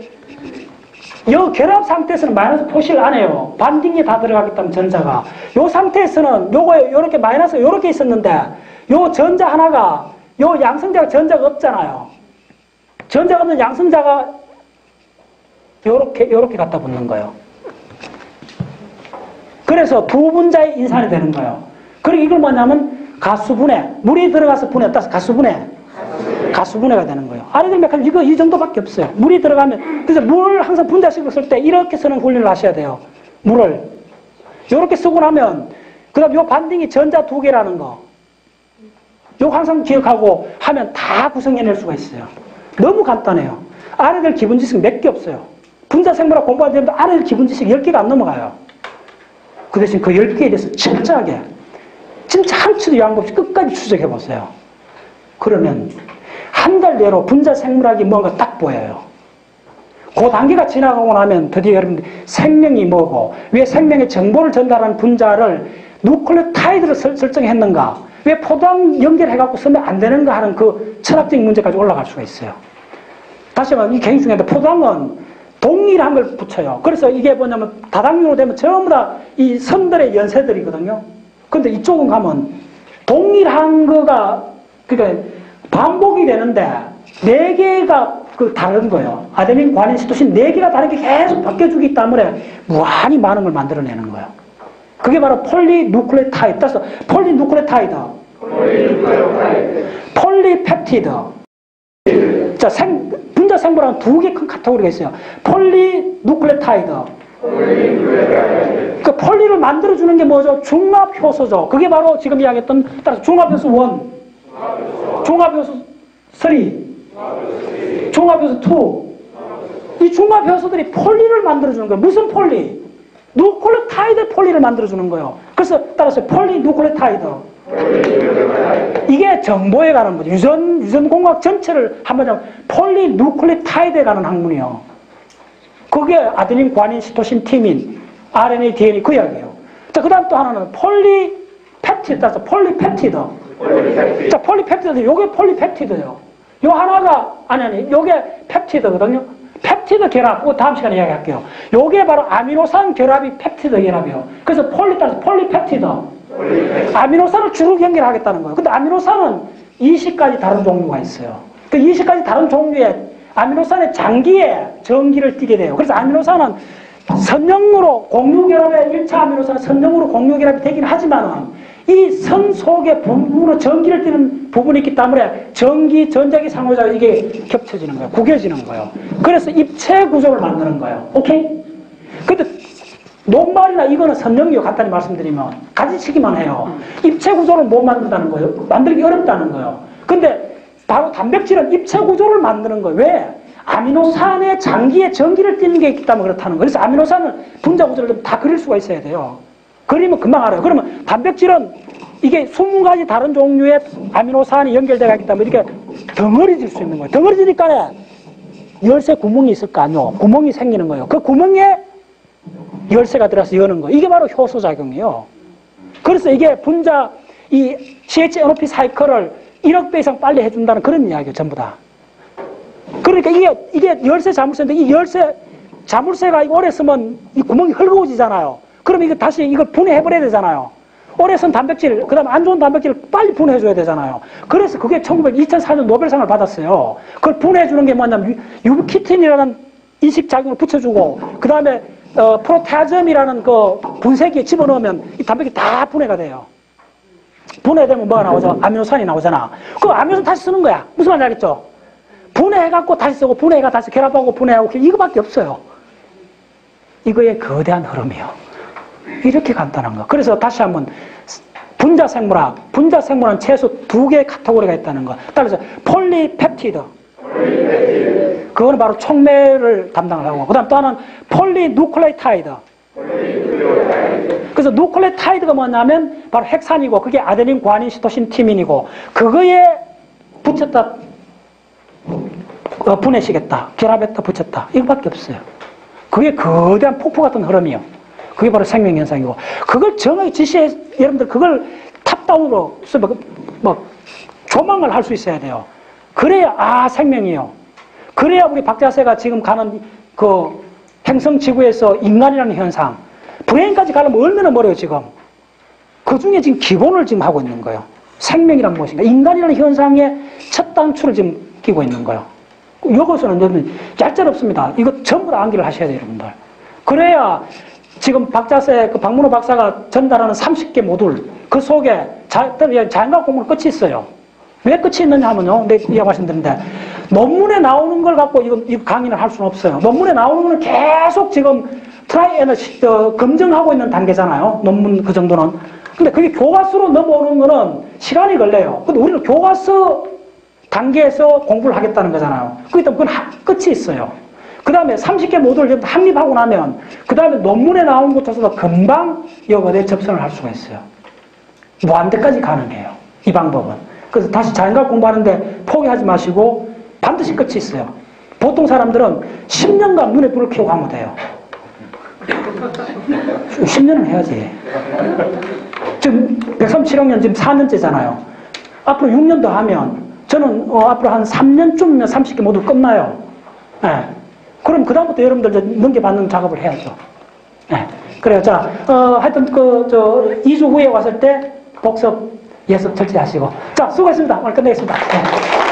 요 결합 상태에서는 마이너스 표시를 안 해요. 반딩이 다 들어가기 때문에 전자가. 요 상태에서는 요거에 요렇게 마이너스 요렇게 있었는데, 요 전자 하나가, 요 양성자가 전자가 없잖아요. 전자가 없는 양성자가 요렇게 갖다 붙는 거예요. 그래서 두 분자의 인산이 되는 거예요. 그리고 이걸 뭐냐면 가수분해. 물이 들어가서 분해, 따라서 가수분해. 가수분해가 되는 거예요. 아레델 메커니즘 이거 이 정도밖에 없어요. 물이 들어가면 그래서 물을 항상 분자식으로 쓸 때 이렇게 쓰는 훈련을 하셔야 돼요. 물을 이렇게 쓰고 나면 그다음 요 반딩이 전자 2개라는 거 요거 항상 기억하고 하면 다 구성해낼 수가 있어요. 너무 간단해요. 아레델 기본 지식 몇 개 없어요. 분자 생물학 공부하는 데도 아레델 기본 지식 10개가 안 넘어가요. 그 대신 그 10개에 대해서 철저하게 진짜 한치도 양보 없이 끝까지 추적해 보세요. 그러면 한 달 내로 분자 생물학이 뭔가 딱 보여요. 그 단계가 지나가고 나면 드디어 여러분들 생명이 뭐고 왜 생명의 정보를 전달하는 분자를 누클레오타이드로 설정했는가 왜 포도당 연결해갖고 쓰면 안 되는가 하는 그 철학적인 문제까지 올라갈 수가 있어요. 다시 말하면 이 굉장히 중요한데 포도당은 동일한 걸 붙여요. 그래서 이게 뭐냐면 다당류로 되면 전부 다 이 선들의 연세들이거든요. 근데 이쪽은 가면 동일한 거가 그러니까 반복이 되는데 4개가 그 다른 거예요. 아데닌, 과닌, 시토신 4개가 다르게 계속 바뀌어주기 때문에 무한히 많은 걸 만들어내는 거예요. 그게 바로 폴리누클레오타이드. 따라서 폴리누클레오타이드. 폴리펩티드. 자, 분자 생물학은 2개 큰 카테고리가 있어요. 폴리누클레오타이드. 그 폴리를 만들어주는 게 뭐죠? 중합효소죠. 그게 바로 지금 이야기했던 따라서 중합효소 1, 중합효소 3, 중합효소 2. 이 중합효소들이 폴리를 만들어주는 거예요. 무슨 폴리? 누클레오타이드 폴리를 만들어주는 거예요. 그래서 따라서 폴리누클레오타이드. 이게 정보에 관한 거죠. 유전공학 전체를 한번 폴리누클레오타이드에 관한 학문이요. 그게 아데닌, 과닌, 시토신, 티민, RNA, DNA 그 이야기예요. 자, 그 다음 또 하나는 폴리펩티드. 따라서 폴리펩티드. 자, 폴리펩티드. 요게 폴리펩티드예요. 요 하나가, 아니, 요게 펩티드거든요. 펩티드 결합. 그거 다음 시간에 이야기할게요. 요게 바로 아미노산 결합이 펩티드 결합이에요. 그래서 따라서 폴리펩티드. 아미노산을 주로 연결하겠다는 거예요. 근데 아미노산은 20가지 다른 종류가 있어요. 그 20가지 다른 종류의 아미노산의 장기에 전기를 띠게 돼요. 그래서 아미노산은 선형으로 공유결합의 1차 아미노산은 선형으로 공유결합이 되긴 하지만은 이 선 속에 부분으로 전기를 띠는 부분이 있기 때문에 전기, 전자기 상호작용이 이게 겹쳐지는 거예요. 구겨지는 거예요. 그래서 입체 구조를 만드는 거예요. 오케이? 근데 녹말이나 이거는 선형이요. 간단히 말씀드리면 가지치기만 해요. 입체 구조를 못 만든다는 거예요. 만들기 어렵다는 거예요. 근데 바로 단백질은 입체 구조를 만드는 거예요. 왜? 아미노산의 장기에 전기를 띠는 게 있기 때문에 그렇다는 거예요. 그래서 아미노산은 분자 구조를 다 그릴 수가 있어야 돼요. 그리면 금방 알아요. 그러면 단백질은 이게 20가지 다른 종류의 아미노산이 연결되어 있기 때문에 이렇게 덩어리질 수 있는 거예요. 덩어리지니까 열쇠 구멍이 있을 거 아니에요. 구멍이 생기는 거예요. 그 구멍에 열쇠가 들어가서 여는 거예요. 이게 바로 효소작용이에요. 그래서 이게 분자 이 CHNOP 사이클을 1억 배 이상 빨리 해준다는 그런 이야기예요. 전부 다. 그러니까 이게 열쇠 자물쇠인데 이 열쇠 자물쇠가 오래 쓰면 이 구멍이 헐거워지잖아요. 그럼 이거 다시 이걸 분해해버려야 되잖아요. 오래 쓴 단백질, 그 다음에 안 좋은 단백질을 빨리 분해해줘야 되잖아요. 그래서 그게 2004년 노벨상을 받았어요. 그걸 분해해주는 게 뭐냐면 유비키틴이라는 인식작용을 붙여주고 그 다음에 프로테아즘이라는 그 분쇄기에 집어넣으면 이 단백질이 다 분해가 돼요. 분해되면 뭐가 나오죠? 아미노산이 나오잖아. 그 아미노산 다시 쓰는 거야. 무슨 말인지 알겠죠? 분해해갖고 다시 쓰고 분해해가 다시 결합하고 분해하고 이거밖에 없어요. 이거의 거대한 흐름이요. 이렇게 간단한 거. 그래서 다시 한번 분자생물은 최소 2개의 카테고리가 있다는 거. 따라서 폴리펩티드. 그거는 바로 촉매를 담당을 하고 그 다음 또 하나는 폴리누클레오타이드. 그래서 누클레오타이드가 뭐냐면 바로 핵산이고 그게 아데닌, 과닌, 시토신, 티민이고 그거에 붙였다 분해시켰다 결합했다 붙였다 이거밖에 없어요. 그게 거대한 폭포 같은 흐름이요. 그게 바로 생명현상이고 그걸 정확히 지시해 여러분들 그걸 탑다운으로 조망을 할 수 있어야 돼요. 그래야 생명이요. 그래야 우리 박자세가 지금 가는 그 행성 지구에서 인간이라는 현상 브레인까지 가려면 얼마나 멀어요 지금. 그 중에 지금 기본을 지금 하고 있는 거예요. 생명이란 무엇인가 인간이라는 현상의 첫 단추를 지금 끼고 있는 거예요. 이것은 여러분 얄짤없습니다. 이거 전부 다 암기를 하셔야 돼요 여러분들. 그래야 지금 박자세 그 박문호 박사가 전달하는 30개 모듈 그 속에 자연과학 공부는 끝이 있어요. 왜 끝이 있느냐 하면요. 내 이해 말씀드린데, 논문에 나오는 걸 갖고 이거 강의를 할 수는 없어요. 논문에 나오는 걸 계속 지금 트라이 에너지, 검증하고 있는 단계잖아요. 논문 그 정도는. 근데 그게 교과서로 넘어오는 거는 시간이 걸려요. 근데 우리는 교과서 단계에서 공부를 하겠다는 거잖아요. 그렇기 때문에 그건 끝이 있어요. 그 다음에 30개 모듈을 합립하고 나면, 그 다음에 논문에 나온 것에서 금방 여거에 접선을 할 수가 있어요. 무한대까지 가능해요. 이 방법은. 그래서 다시 자연과학 공부하는데 포기하지 마시고 반드시 끝이 있어요. 보통 사람들은 10년간 눈에 불을 켜고 하면 돼요. 10년은 해야지. 지금 137학년 지금 4년째잖아요. 앞으로 6년 더 하면 저는 앞으로 한 3년쯤이면 30개 모두 끝나요. 네. 그럼 그다음부터 여러분들 넘겨받는 작업을 해야죠. 네. 그래요. 자, 하여튼 2주 후에 왔을 때 복습, 예습 철저히 하시고. 자, 수고했습니다. 오늘 끝내겠습니다. 네.